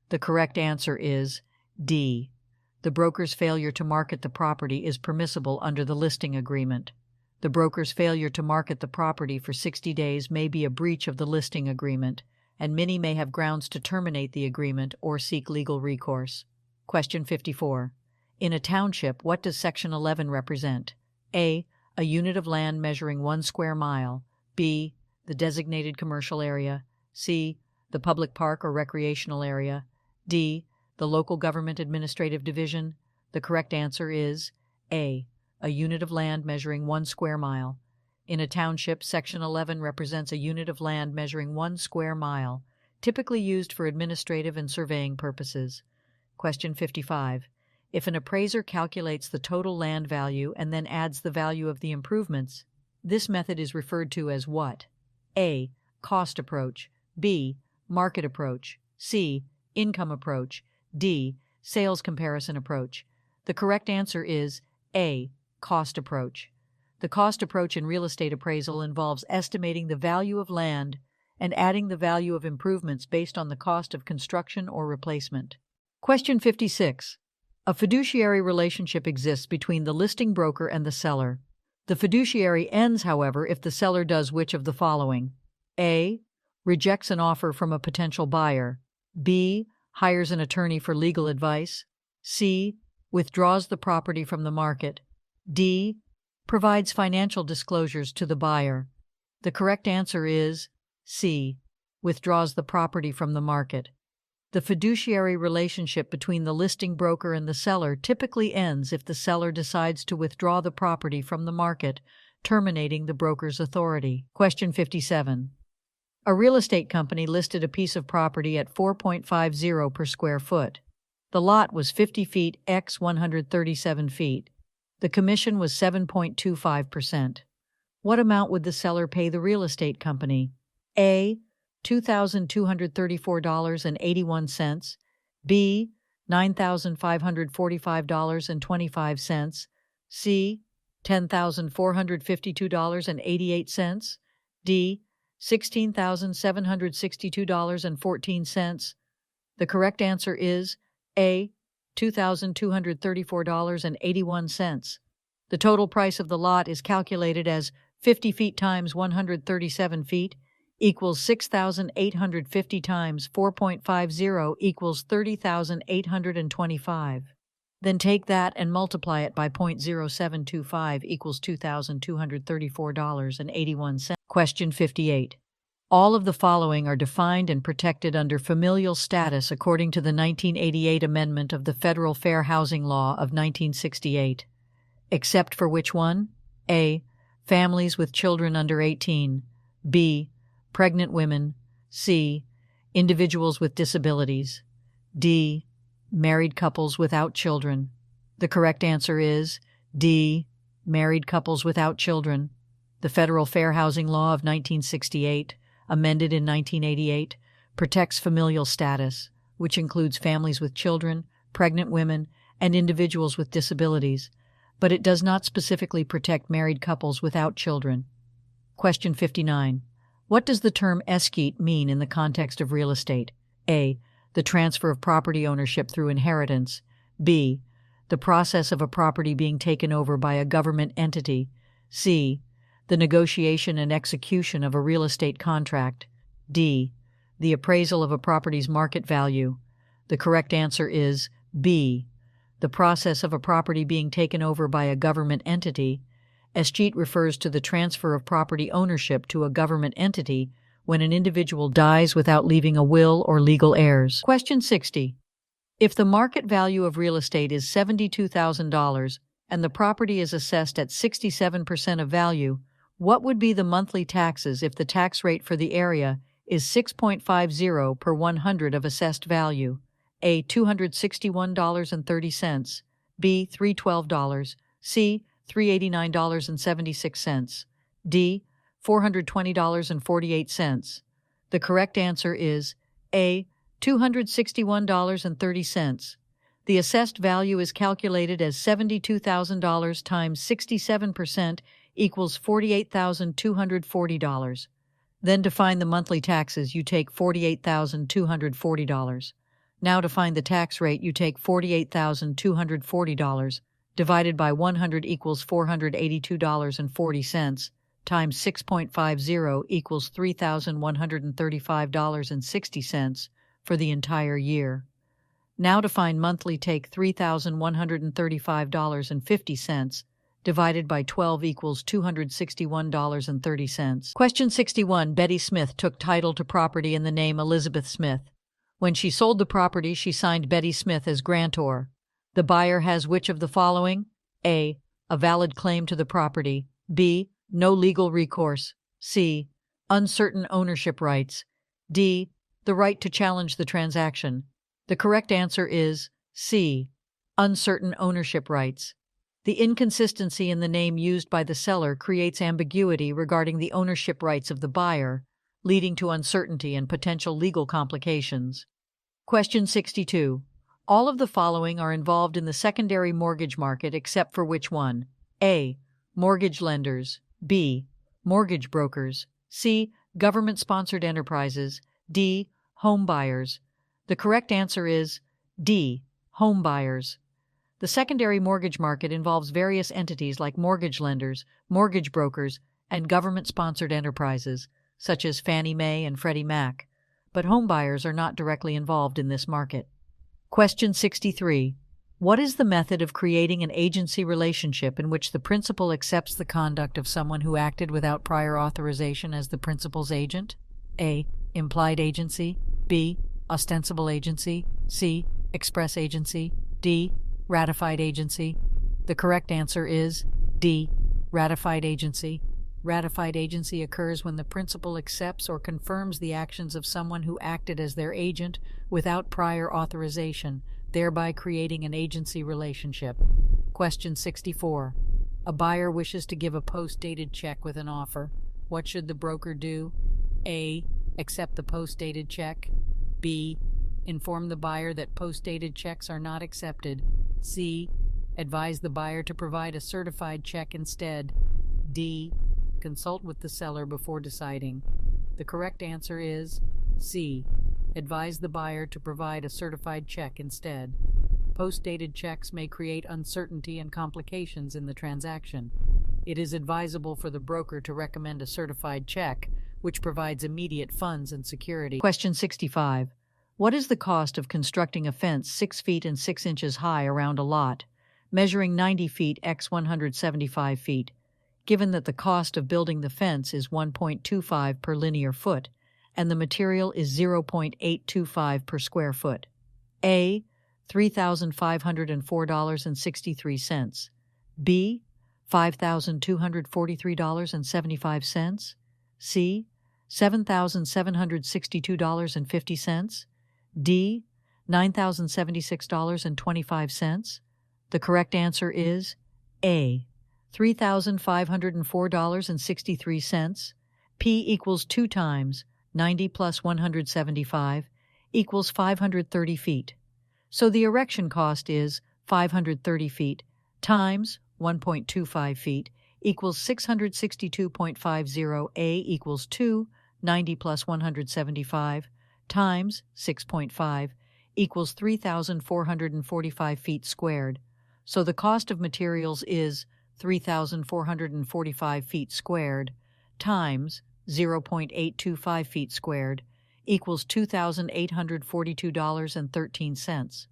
The correct answer is D. The broker's failure to market the property is permissible under the listing agreement. The broker's failure to market the property for 60 days may be a breach of the listing agreement, and Minnie may have grounds to terminate the agreement or seek legal recourse. Question 54. In a township, what does Section 11 represent? A. A unit of land measuring 1 square mile. B. The designated commercial area. C. The public park or recreational area. D. The local government administrative division. The correct answer is A. A unit of land measuring 1 square mile. In a township, Section 11 represents a unit of land measuring 1 square mile, typically used for administrative and surveying purposes. Question 55. If an appraiser calculates the total land value and then adds the value of the improvements, this method is referred to as what? A. Cost approach. B. Market approach. C. Income approach. D. Sales comparison approach. The correct answer is A. Cost approach. The cost approach in real estate appraisal involves estimating the value of land and adding the value of improvements based on the cost of construction or replacement. Question 56. A fiduciary relationship exists between the listing broker and the seller. The fiduciary ends, however, if the seller does which of the following? A. Rejects an offer from a potential buyer. B. Hires an attorney for legal advice. C. Withdraws the property from the market. D. Provides financial disclosures to the buyer. The correct answer is C. Withdraws the property from the market. The fiduciary relationship between the listing broker and the seller typically ends if the seller decides to withdraw the property from the market, terminating the broker's authority. Question 57. A real estate company listed a piece of property at $4.50 per square foot. The lot was 50 feet x 137 feet. The commission was 7.25%. What amount would the seller pay the real estate company? A. $2,234.81. B. $9,545.25. C. $10,452.88. D. $16,762.14. The correct answer is A. $2,234.81. The total price of the lot is calculated as 50 feet times 137 feet equals 6,850 times 4.50 equals 30,825. Then take that and multiply it by 0.0725 equals $2,234.81. Question 58. All of the following are defined and protected under familial status according to the 1988 amendment of the Federal Fair Housing Law of 1968. Except for which one? A. Families with children under 18. B. Pregnant women. C. Individuals with disabilities. D. Married couples without children. The correct answer is D. Married couples without children. The Federal Fair Housing Law of 1968, amended in 1988, protects familial status, which includes families with children, pregnant women, and individuals with disabilities, but it does not specifically protect married couples without children. Question 59. What does the term escheat mean in the context of real estate? A. The transfer of property ownership through inheritance. B. The process of a property being taken over by a government entity. C. The negotiation and execution of a real estate contract. D. The appraisal of a property's market value. The correct answer is B. The process of a property being taken over by a government entity. Escheat refers to the transfer of property ownership to a government entity when an individual dies without leaving a will or legal heirs. Question 60. If the market value of real estate is $72,000 and the property is assessed at 67% of value, what would be the monthly taxes if the tax rate for the area is 6.50 per 100 of assessed value? A. $261.30. B. $312. C. $389.76. D. $420.48. The correct answer is A. $261.30. The assessed value is calculated as $72,000 times 67% equals $48,240. Then to find the monthly taxes, you take $48,240. Now to find the tax rate, you take $48,240 divided by 100 equals $482.40 times 6.50 equals $3,135.60 for the entire year. Now to find monthly, take $3,135.50 divided by 12 equals $261.30. Question 61. Betty Smith took title to property in the name Elizabeth Smith. When she sold the property, she signed Betty Smith as grantor. The buyer has which of the following? A. A valid claim to the property. B. No legal recourse. C. Uncertain ownership rights. D. The right to challenge the transaction. The correct answer is C. Uncertain ownership rights. The inconsistency in the name used by the seller creates ambiguity regarding the ownership rights of the buyer, leading to uncertainty and potential legal complications. Question 62. All of the following are involved in the secondary mortgage market except for which one? A. Mortgage lenders. B. Mortgage brokers. C. Government-sponsored enterprises. D. Home buyers. The correct answer is D. Home buyers. The secondary mortgage market involves various entities like mortgage lenders, mortgage brokers, and government-sponsored enterprises, such as Fannie Mae and Freddie Mac, but home buyers are not directly involved in this market. Question 63. What is the method of creating an agency relationship in which the principal accepts the conduct of someone who acted without prior authorization as the principal's agent? A. Implied agency. B. Ostensible agency. C. Express agency. D. Ratified agency. The correct answer is D. Ratified agency. Ratified agency occurs when the principal accepts or confirms the actions of someone who acted as their agent without prior authorization, thereby creating an agency relationship. Question 64. A buyer wishes to give a post-dated check with an offer. What should the broker do? A. Accept the post-dated check. B. Inform the buyer that post-dated checks are not accepted. C. Advise the buyer to provide a certified check instead. D. Consult with the seller before deciding. The correct answer is C. Advise the buyer to provide a certified check instead. Post-dated checks may create uncertainty and complications in the transaction. It is advisable for the broker to recommend a certified check, which provides immediate funds and security. Question 65. What is the cost of constructing a fence 6 feet and 6 inches high around a lot, measuring 90 feet x 175 feet, given that the cost of building the fence is 1.25 per linear foot and the material is 0.825 per square foot? A. $3,504.63. B. $5,243.75. C. $7,762.50. D. $9,076.25. The correct answer is A. $3,504.63. P equals 2 times 90 plus 175 equals 530 feet. So the erection cost is 530 feet times 1.25 feet equals 662.50. A equals 2, 90 plus 175 times 6.5 equals 3,445 feet squared. So the cost of materials is 3,445 feet squared times 0.825 feet squared equals $2,842.13.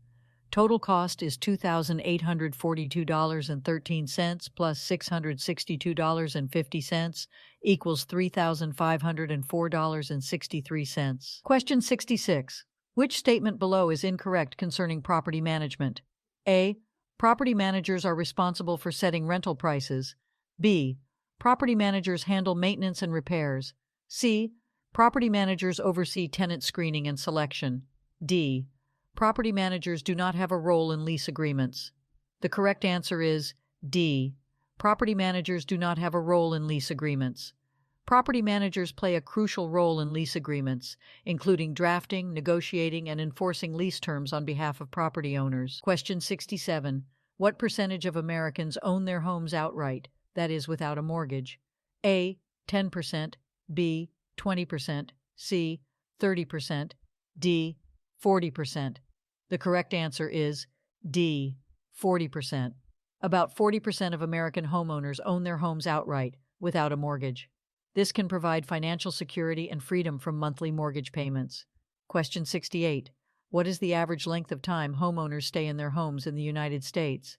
Total cost is $2,842.13 plus $662.50 equals $3,504.63. Question 66. Which statement below is incorrect concerning property management? A. Property managers are responsible for setting rental prices. B. Property managers handle maintenance and repairs. C. Property managers oversee tenant screening and selection. D. Property managers do not have a role in lease agreements. The correct answer is D. Property managers do not have a role in lease agreements. Property managers play a crucial role in lease agreements, including drafting, negotiating, and enforcing lease terms on behalf of property owners. Question 67. What percentage of Americans own their homes outright, that is, without a mortgage? A. 10%, B. 20%, C. 30%, D. 40%. The correct answer is D. 40%. About 40% of American homeowners own their homes outright, without a mortgage. This can provide financial security and freedom from monthly mortgage payments. Question 68. What is the average length of time homeowners stay in their homes in the United States?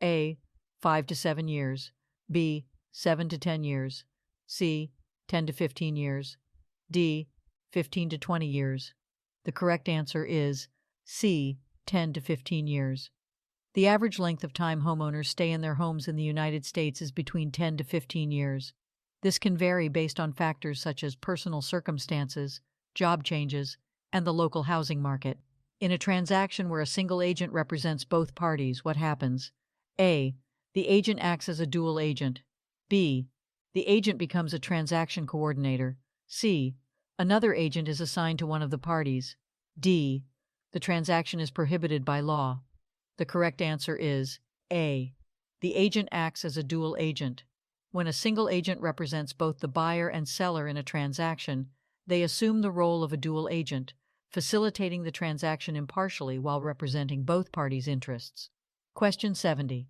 A. 5 to 7 years. B. 7 to 10 years. C. 10 to 15 years. D. 15 to 20 years. The correct answer is C. 10 to 15 years. The average length of time homeowners stay in their homes in the United States is between 10 to 15 years. This can vary based on factors such as personal circumstances, job changes, and the local housing market. In a transaction where a single agent represents both parties, what happens? A. The agent acts as a dual agent. B. The agent becomes a transaction coordinator. C. Another agent is assigned to one of the parties. D. The transaction is prohibited by law. The correct answer is A. The agent acts as a dual agent. When a single agent represents both the buyer and seller in a transaction, they assume the role of a dual agent, facilitating the transaction impartially while representing both parties' interests. Question 70.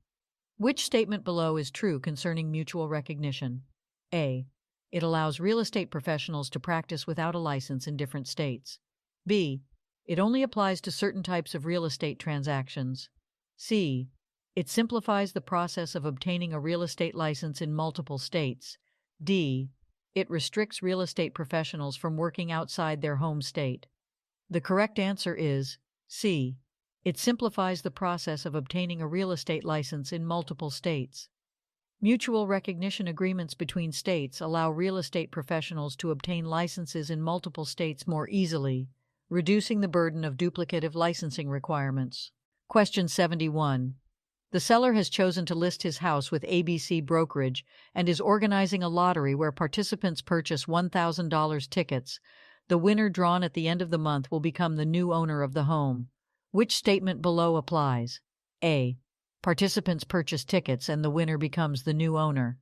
Which statement below is true concerning mutual recognition? A. It allows real estate professionals to practice without a license in different states. B. It only applies to certain types of real estate transactions. C. It simplifies the process of obtaining a real estate license in multiple states. D. It restricts real estate professionals from working outside their home state. The correct answer is C. It simplifies the process of obtaining a real estate license in multiple states. Mutual recognition agreements between states allow real estate professionals to obtain licenses in multiple states more easily, reducing the burden of duplicative licensing requirements. Question 71. The seller has chosen to list his house with ABC Brokerage and is organizing a lottery where participants purchase $1,000 tickets. The winner drawn at the end of the month will become the new owner of the home. Which statement below applies? A. Participants purchase tickets and the winner becomes the new owner.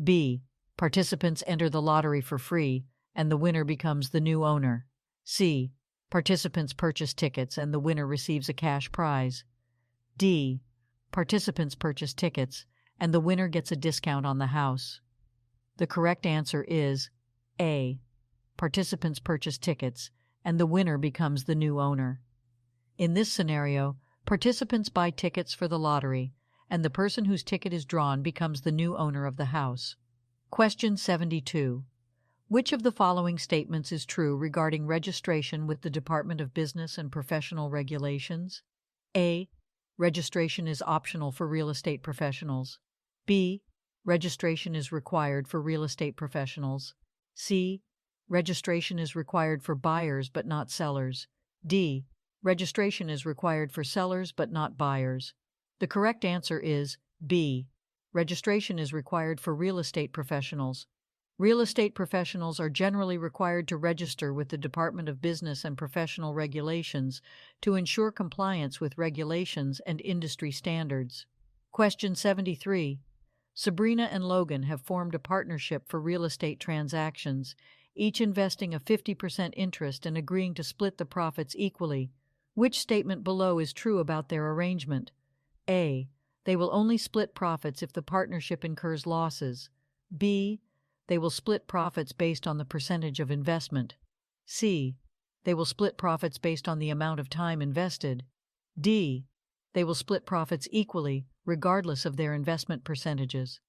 B. Participants enter the lottery for free and the winner becomes the new owner. C. Participants purchase tickets and the winner receives a cash prize. D. Participants purchase tickets and the winner gets a discount on the house. The correct answer is A. Participants purchase tickets and the winner becomes the new owner. In this scenario, participants buy tickets for the lottery, and the person whose ticket is drawn becomes the new owner of the house. Question 72. Which of the following statements is true regarding registration with the Department of Business and Professional Regulations? A. Registration is optional for real estate professionals. B. Registration is required for real estate professionals. C. Registration is required for buyers but not sellers. D. Registration is required for sellers but not buyers. The correct answer is B. Registration is required for real estate professionals. Real estate professionals are generally required to register with the Department of Business and Professional Regulations to ensure compliance with regulations and industry standards. Question 73. Sabrina and Logan have formed a partnership for real estate transactions, each investing a 50% interest and agreeing to split the profits equally. Which statement below is true about their arrangement? A. They will only split profits if the partnership incurs losses. B. They will split profits based on the percentage of investment. C. They will split profits based on the amount of time invested. D. They will split profits equally, regardless of their investment percentages.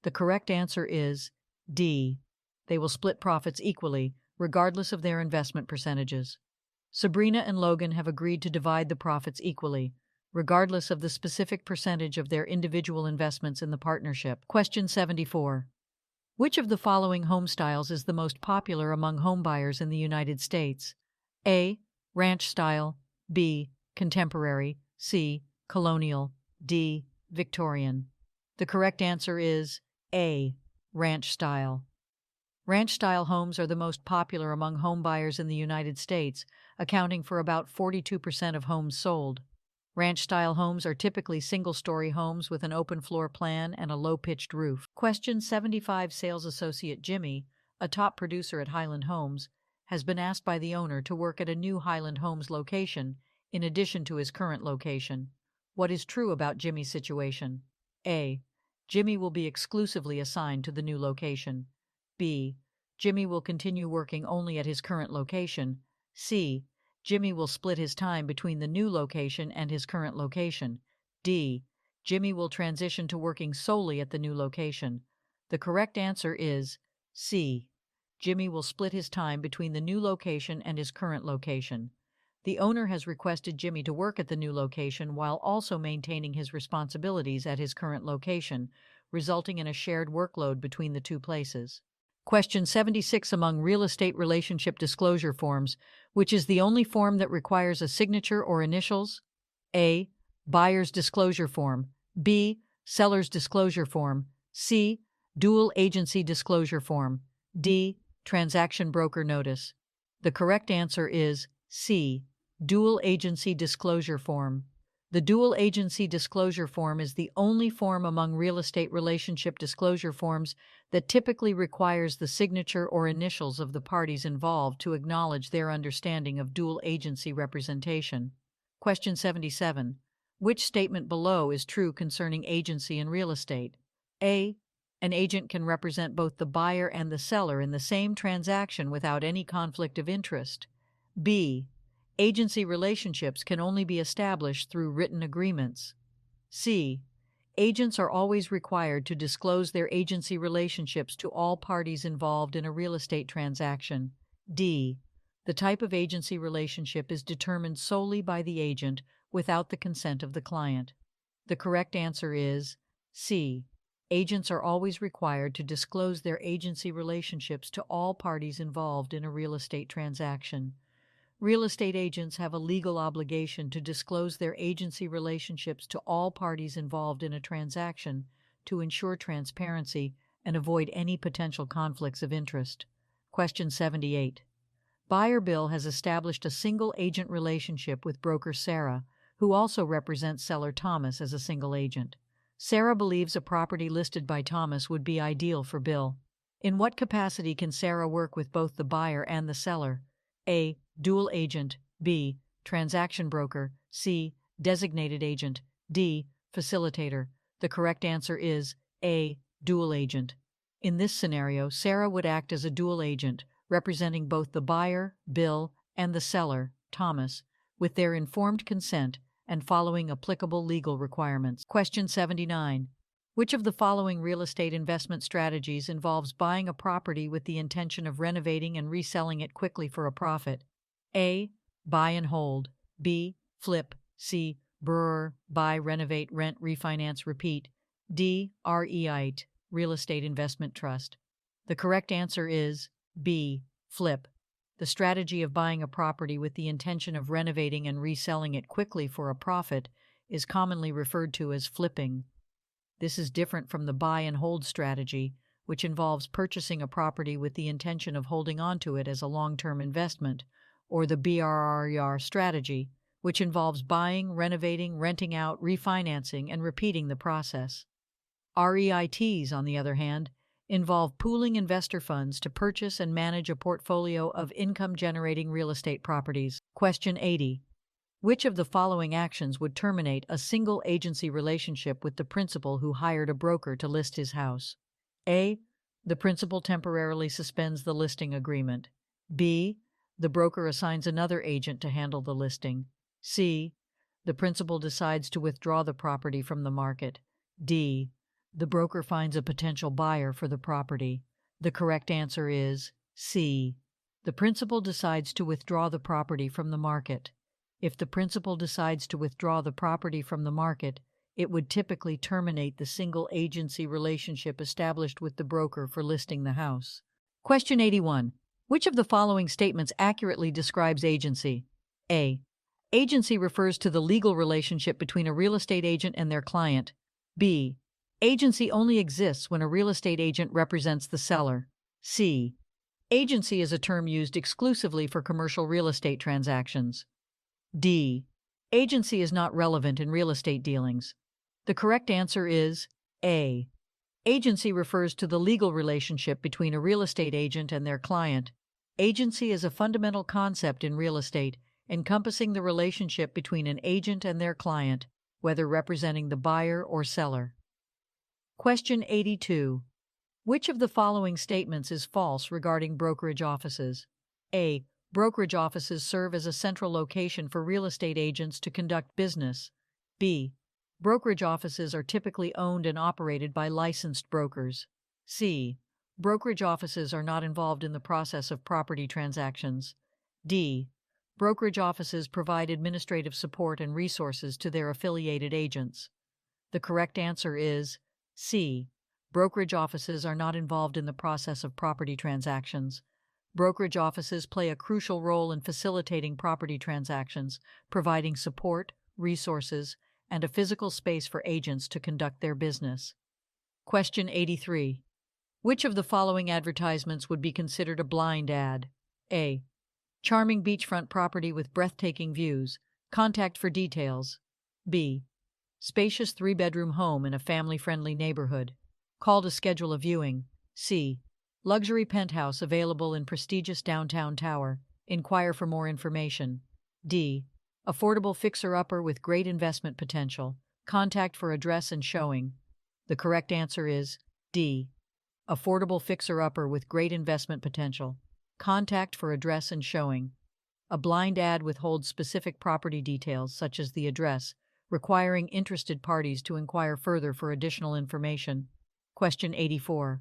The correct answer is D. They will split profits equally, regardless of their investment percentages. Sabrina and Logan have agreed to divide the profits equally, regardless of the specific percentage of their individual investments in the partnership. Question 74. Which of the following home styles is the most popular among homebuyers in the United States? A. Ranch style. B. Contemporary. C. Colonial. D. Victorian. The correct answer is A. Ranch style. Ranch-style homes are the most popular among homebuyers in the United States, accounting for about 42% of homes sold. Ranch-style homes are typically single-story homes with an open floor plan and a low-pitched roof. Question 75. Sales associate Jimmy, a top producer at Highland Homes, has been asked by the owner to work at a new Highland Homes location in addition to his current location. What is true about Jimmy's situation? A. Jimmy will be exclusively assigned to the new location. B. Jimmy will continue working only at his current location. C. Jimmy will split his time between the new location and his current location. D. Jimmy will transition to working solely at the new location. The correct answer is C. Jimmy will split his time between the new location and his current location. The owner has requested Jimmy to work at the new location while also maintaining his responsibilities at his current location, resulting in a shared workload between the two places. Question 76. Among real estate relationship disclosure forms, which is the only form that requires a signature or initials? A. Buyer's disclosure form. B. Seller's disclosure form. C. Dual agency disclosure form. D. Transaction broker notice. The correct answer is C. Dual agency disclosure form. The dual agency disclosure form is the only form among real estate relationship disclosure forms that typically requires the signature or initials of the parties involved to acknowledge their understanding of dual agency representation. Question 77. Which statement below is true concerning agency in real estate? A. An agent can represent both the buyer and the seller in the same transaction without any conflict of interest. B. Agency relationships can only be established through written agreements. C. Agents are always required to disclose their agency relationships to all parties involved in a real estate transaction. D. The type of agency relationship is determined solely by the agent without the consent of the client. The correct answer is C. Agents are always required to disclose their agency relationships to all parties involved in a real estate transaction. Real estate agents have a legal obligation to disclose their agency relationships to all parties involved in a transaction to ensure transparency and avoid any potential conflicts of interest. Question 78. Buyer Bill has established a single agent relationship with broker Sarah, who also represents seller Thomas as a single agent. Sarah believes a property listed by Thomas would be ideal for Bill. In what capacity can Sarah work with both the buyer and the seller? A. Dual agent. B. Transaction broker. C. Designated agent. D. Facilitator. The correct answer is A. Dual agent. In this scenario, Sarah would act as a dual agent, representing both the buyer, Bill, and the seller, Thomas, with their informed consent and following applicable legal requirements. Question 79. Which of the following real estate investment strategies involves buying a property with the intention of renovating and reselling it quickly for a profit? A. Buy and hold. B. Flip. C. BRRRR. Buy, renovate, rent, refinance, repeat. D. REIT. Real Estate Investment Trust. The correct answer is B. Flip. The strategy of buying a property with the intention of renovating and reselling it quickly for a profit is commonly referred to as flipping. This is different from the buy and hold strategy, which involves purchasing a property with the intention of holding onto it as a long-term investment, or the BRRR strategy, which involves buying, renovating, renting out, refinancing, and repeating the process. REITs, on the other hand, involve pooling investor funds to purchase and manage a portfolio of income-generating real estate properties. Question 80. Which of the following actions would terminate a single agency relationship with the principal who hired a broker to list his house? A. The principal temporarily suspends the listing agreement. B. The broker assigns another agent to handle the listing. C. The principal decides to withdraw the property from the market. D. The broker finds a potential buyer for the property. The correct answer is C. The principal decides to withdraw the property from the market. If the principal decides to withdraw the property from the market, it would typically terminate the single agency relationship established with the broker for listing the house. Question 81. Which of the following statements accurately describes agency? A. Agency refers to the legal relationship between a real estate agent and their client. B. Agency only exists when a real estate agent represents the seller. C. Agency is a term used exclusively for commercial real estate transactions. D. Agency is not relevant in real estate dealings. The correct answer is A. Agency refers to the legal relationship between a real estate agent and their client. Agency is a fundamental concept in real estate, encompassing the relationship between an agent and their client, whether representing the buyer or seller. Question 82. Which of the following statements is false regarding brokerage offices? A. Brokerage offices serve as a central location for real estate agents to conduct business. B. Brokerage offices are typically owned and operated by licensed brokers. C. Brokerage offices are not involved in the process of property transactions. D. Brokerage offices provide administrative support and resources to their affiliated agents. The correct answer is C. Brokerage offices are not involved in the process of property transactions. Brokerage offices play a crucial role in facilitating property transactions, providing support, resources, and a physical space for agents to conduct their business. Question 83. Which of the following advertisements would be considered a blind ad? A. Charming beachfront property with breathtaking views. Contact for details. B. Spacious 3-bedroom home in a family-friendly neighborhood. Call to schedule a viewing. C. Luxury penthouse available in prestigious downtown tower. Inquire for more information. D. Affordable fixer-upper with great investment potential. Contact for address and showing. The correct answer is D. Affordable fixer-upper with great investment potential. Contact for address and showing. A blind ad withholds specific property details such as the address, requiring interested parties to inquire further for additional information. Question 84.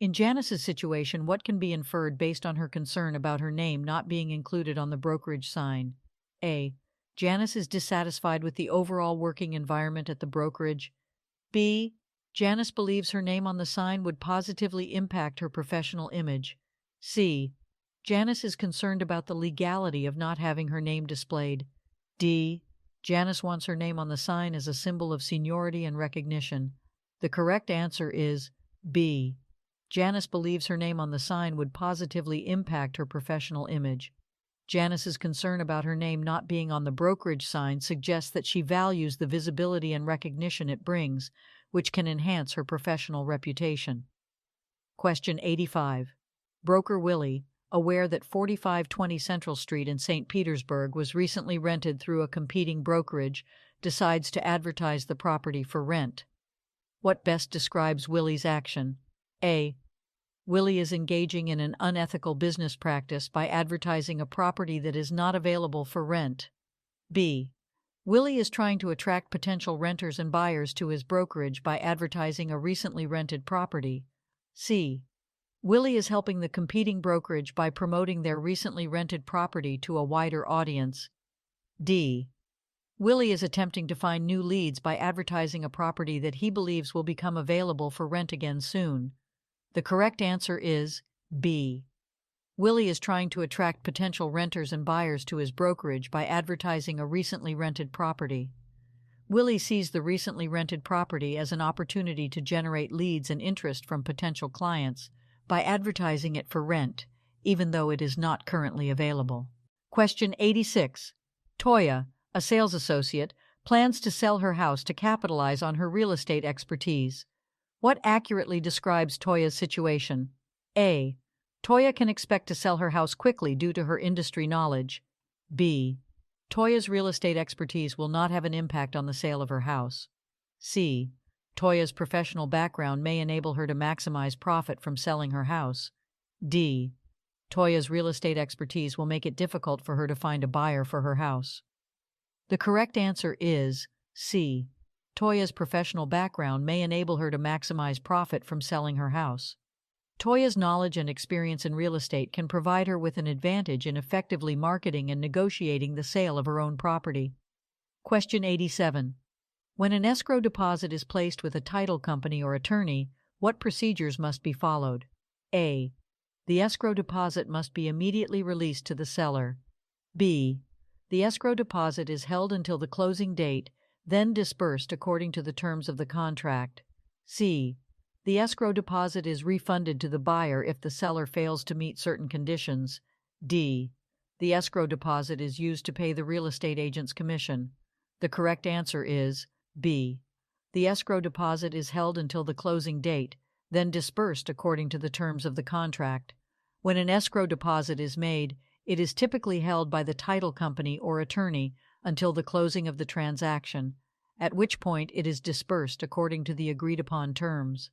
In Janice's situation, what can be inferred based on her concern about her name not being included on the brokerage sign? A. Janice is dissatisfied with the overall working environment at the brokerage. B. Janice believes her name on the sign would positively impact her professional image. C. Janice is concerned about the legality of not having her name displayed. D. Janice wants her name on the sign as a symbol of seniority and recognition. The correct answer is B. Janice believes her name on the sign would positively impact her professional image. Janice's concern about her name not being on the brokerage sign suggests that she values the visibility and recognition it brings, which can enhance her professional reputation. Question 85. Broker Willie, aware that 4520 Central Street in St. Petersburg was recently rented through a competing brokerage, decides to advertise the property for rent. What best describes Willie's action? A. Willie is engaging in an unethical business practice by advertising a property that is not available for rent. B. Willie is trying to attract potential renters and buyers to his brokerage by advertising a recently rented property. C. Willie is helping the competing brokerage by promoting their recently rented property to a wider audience. D. Willie is attempting to find new leads by advertising a property that he believes will become available for rent again soon. The correct answer is B. Willie is trying to attract potential renters and buyers to his brokerage by advertising a recently rented property. Willie sees the recently rented property as an opportunity to generate leads and interest from potential clients by advertising it for rent, even though it is not currently available. Question 86. Toya, a sales associate, plans to sell her house to capitalize on her real estate expertise. What accurately describes Toya's situation? A. Toya can expect to sell her house quickly due to her industry knowledge. B. Toya's real estate expertise will not have an impact on the sale of her house. C. Toya's professional background may enable her to maximize profit from selling her house. D. Toya's real estate expertise will make it difficult for her to find a buyer for her house. The correct answer is C. Toya's professional background may enable her to maximize profit from selling her house. Toya's knowledge and experience in real estate can provide her with an advantage in effectively marketing and negotiating the sale of her own property. Question 87. When an escrow deposit is placed with a title company or attorney, what procedures must be followed? A. The escrow deposit must be immediately released to the seller. B. The escrow deposit is held until the closing date, then disbursed according to the terms of the contract. C. The escrow deposit is refunded to the buyer if the seller fails to meet certain conditions. D. The escrow deposit is used to pay the real estate agent's commission. The correct answer is B. The escrow deposit is held until the closing date, then disbursed according to the terms of the contract. When an escrow deposit is made, it is typically held by the title company or attorney until the closing of the transaction, at which point it is disbursed according to the agreed-upon terms.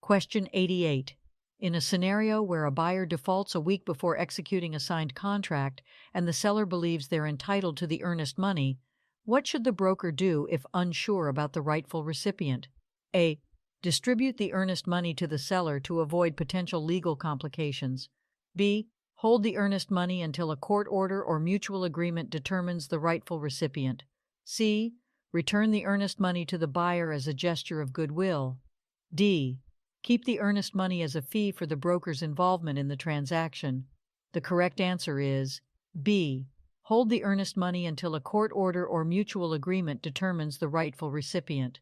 Question 88. In a scenario where a buyer defaults a week before executing a signed contract and the seller believes they're entitled to the earnest money, what should the broker do if unsure about the rightful recipient? A. Distribute the earnest money to the seller to avoid potential legal complications. B. Hold the earnest money until a court order or mutual agreement determines the rightful recipient. C. Return the earnest money to the buyer as a gesture of goodwill. D. Keep the earnest money as a fee for the broker's involvement in the transaction. The correct answer is B. Hold the earnest money until a court order or mutual agreement determines the rightful recipient.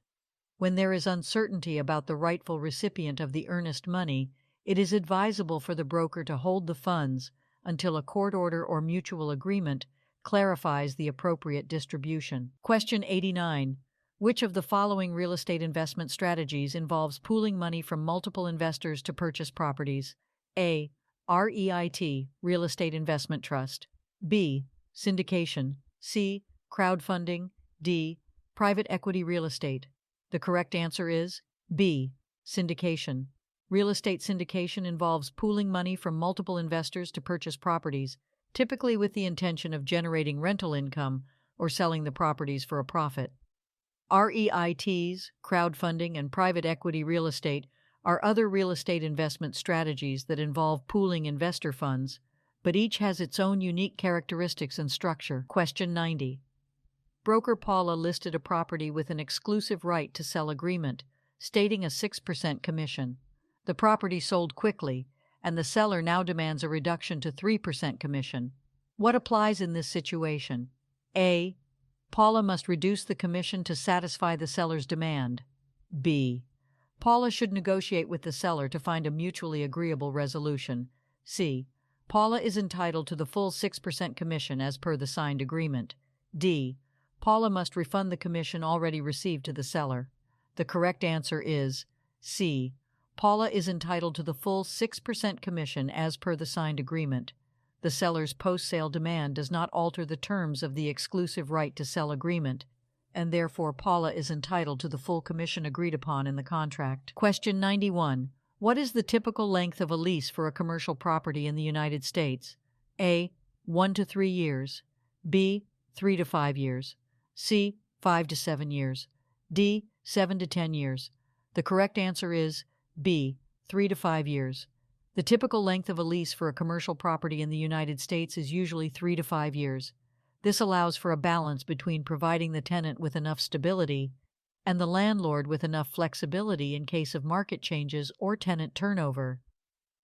When there is uncertainty about the rightful recipient of the earnest money, it is advisable for the broker to hold the funds until a court order or mutual agreement clarifies the appropriate distribution. Question 89. Which of the following real estate investment strategies involves pooling money from multiple investors to purchase properties? A. REIT, Real Estate Investment Trust. B. Syndication. C. Crowdfunding. D. Private equity real estate. The correct answer is B. Syndication. Real estate syndication involves pooling money from multiple investors to purchase properties, typically with the intention of generating rental income or selling the properties for a profit. REITs, crowdfunding, and private equity real estate are other real estate investment strategies that involve pooling investor funds, but each has its own unique characteristics and structure. Question 90. Broker Paula listed a property with an exclusive right to sell agreement, stating a 6% commission. The property sold quickly, and the seller now demands a reduction to 3% commission. What applies in this situation? A. Paula must reduce the commission to satisfy the seller's demand. B. Paula should negotiate with the seller to find a mutually agreeable resolution. C. Paula is entitled to the full 6% commission as per the signed agreement. D. Paula must refund the commission already received to the seller. The correct answer is C. Paula is entitled to the full 6% commission as per the signed agreement. The seller's post-sale demand does not alter the terms of the exclusive right to sell agreement, and therefore Paula is entitled to the full commission agreed upon in the contract. Question 91. What is the typical length of a lease for a commercial property in the United States? A. 1 to 3 years. B. 3 to 5 years. C. 5 to 7 years. D. 7 to 10 years. The correct answer is B. 3 to 5 years. The typical length of a lease for a commercial property in the United States is usually 3 to 5 years. This allows for a balance between providing the tenant with enough stability and the landlord with enough flexibility in case of market changes or tenant turnover.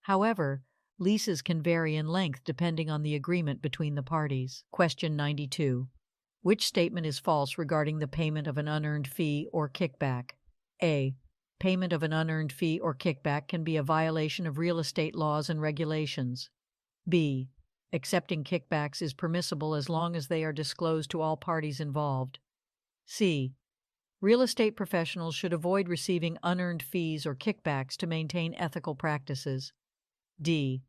However, leases can vary in length depending on the agreement between the parties. Question 92. Which statement is false regarding the payment of an unearned fee or kickback? A. Payment of an unearned fee or kickback can be a violation of real estate laws and regulations. B. Accepting kickbacks is permissible as long as they are disclosed to all parties involved. C. Real estate professionals should avoid receiving unearned fees or kickbacks to maintain ethical practices. D.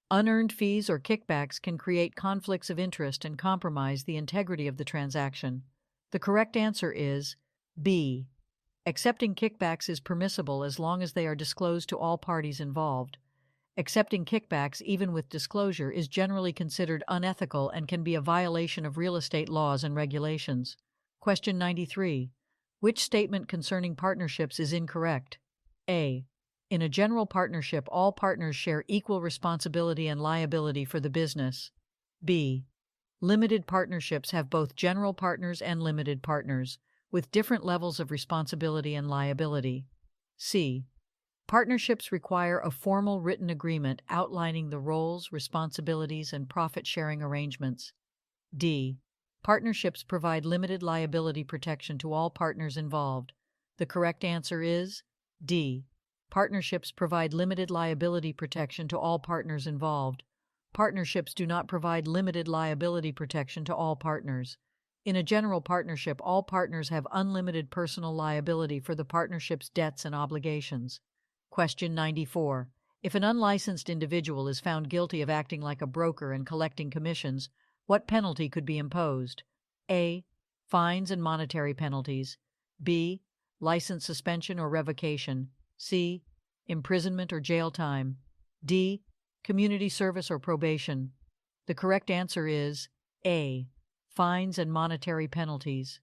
Unearned fees or kickbacks can create conflicts of interest and compromise the integrity of the transaction. The correct answer is B. Accepting kickbacks is permissible as long as they are disclosed to all parties involved. Accepting kickbacks, even with disclosure, is generally considered unethical and can be a violation of real estate laws and regulations. Question 93. Which statement concerning partnerships is incorrect? A. In a general partnership, all partners share equal responsibility and liability for the business. B. Limited partnerships have both general partners and limited partners, with different levels of responsibility and liability. C. Partnerships require a formal written agreement outlining the roles, responsibilities, and profit-sharing arrangements. D. Partnerships provide limited liability protection to all partners involved. The correct answer is D. Partnerships provide limited liability protection to all partners involved. Partnerships do not provide limited liability protection to all partners. In a general partnership, all partners have unlimited personal liability for the partnership's debts and obligations. Question 94. If an unlicensed individual is found guilty of acting like a broker and collecting commissions, what penalty could be imposed? A. Fines and monetary penalties. B. License suspension or revocation. C. Imprisonment or jail time. D. Community service or probation. The correct answer is A. Fines and monetary penalties.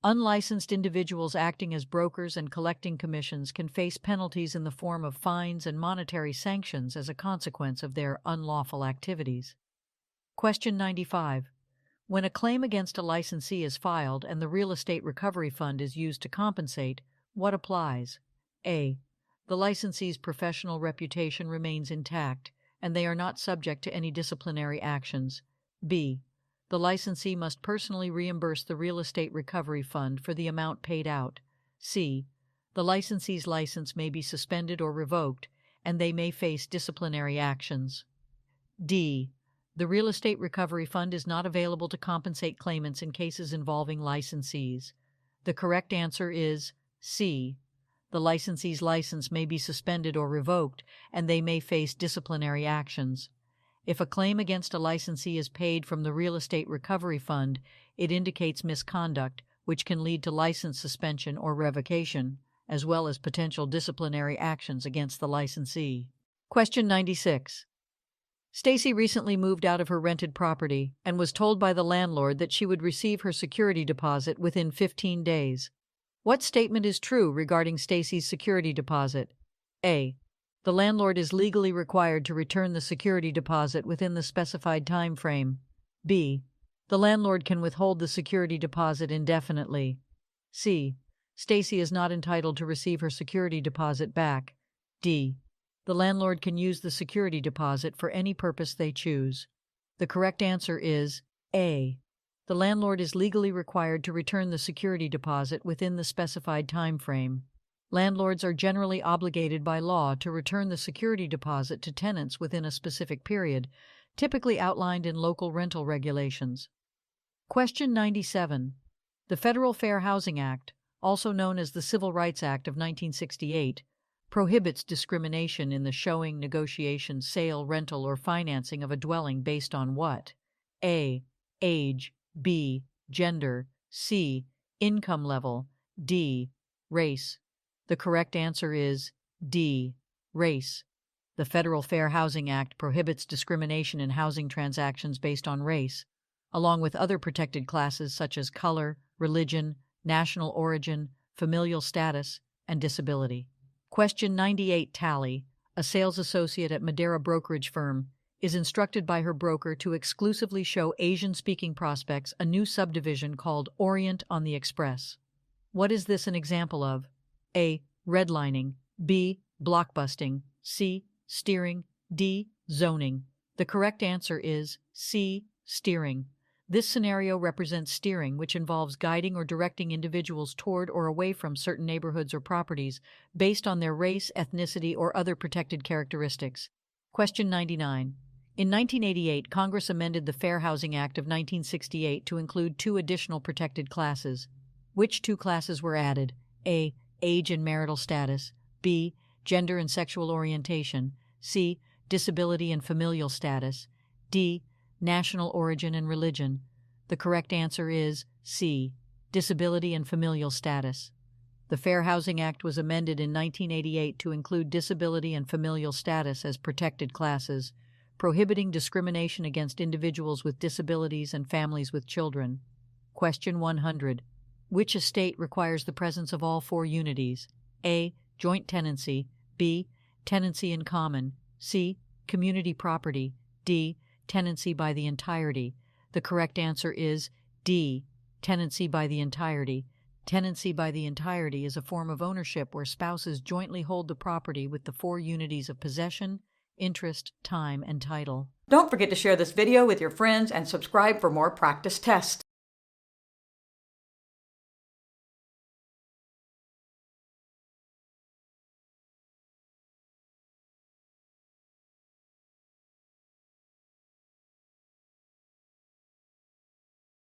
Unlicensed individuals acting as brokers and collecting commissions can face penalties in the form of fines and monetary sanctions as a consequence of their unlawful activities. Question 95. When a claim against a licensee is filed and the Real Estate Recovery Fund is used to compensate, what applies? A. The licensee's professional reputation remains intact, and they are not subject to any disciplinary actions. B. The licensee must personally reimburse the Real Estate Recovery Fund for the amount paid out. C. The licensee's license may be suspended or revoked, and they may face disciplinary actions. D. The Real Estate Recovery Fund is not available to compensate claimants in cases involving licensees. The correct answer is C. The licensee's license may be suspended or revoked, and they may face disciplinary actions. If a claim against a licensee is paid from the Real Estate Recovery Fund, it indicates misconduct, which can lead to license suspension or revocation, as well as potential disciplinary actions against the licensee. Question 96. Stacy recently moved out of her rented property and was told by the landlord that she would receive her security deposit within 15 days. What statement is true regarding Stacy's security deposit? A. The landlord is legally required to return the security deposit within the specified time frame. B. The landlord can withhold the security deposit indefinitely. C. Stacy is not entitled to receive her security deposit back. D. The landlord can use the security deposit for any purpose they choose. The correct answer is A. The landlord is legally required to return the security deposit within the specified time frame. Landlords are generally obligated by law to return the security deposit to tenants within a specific period, typically outlined in local rental regulations. Question 97. The Federal Fair Housing Act, also known as the Civil Rights Act of 1968, prohibits discrimination in the showing, negotiation, sale, rental, or financing of a dwelling based on what? A. Age. B. Gender. C. Income level. D. Race. The correct answer is D. Race. The Federal Fair Housing Act prohibits discrimination in housing transactions based on race, along with other protected classes such as color, religion, national origin, familial status, and disability. Question 98. Tally, a sales associate at Madeira Brokerage firm, is instructed by her broker to exclusively show Asian-speaking prospects a new subdivision called Orient on the Express. What is this an example of? A. Redlining. B. Blockbusting. C. Steering. D. Zoning. The correct answer is C. Steering. This scenario represents steering, which involves guiding or directing individuals toward or away from certain neighborhoods or properties based on their race, ethnicity, or other protected characteristics. Question 99. In 1988, Congress amended the Fair Housing Act of 1968 to include two additional protected classes. Which two classes were added? A. Age and marital status. B. Gender and sexual orientation. C. Disability and familial status. D. National origin and religion. The correct answer is C. Disability and familial status. The Fair Housing Act was amended in 1988 to include disability and familial status as protected classes, prohibiting discrimination against individuals with disabilities and families with children. Question 100. Which estate requires the presence of all four unities? A. Joint tenancy. B. Tenancy in common. C. Community property. D. Tenancy by the entirety. The correct answer is D. Tenancy by the entirety. Tenancy by the entirety is a form of ownership where spouses jointly hold the property with the four unities of possession, interest, time, and title. Don't forget to share this video with your friends and subscribe for more practice tests.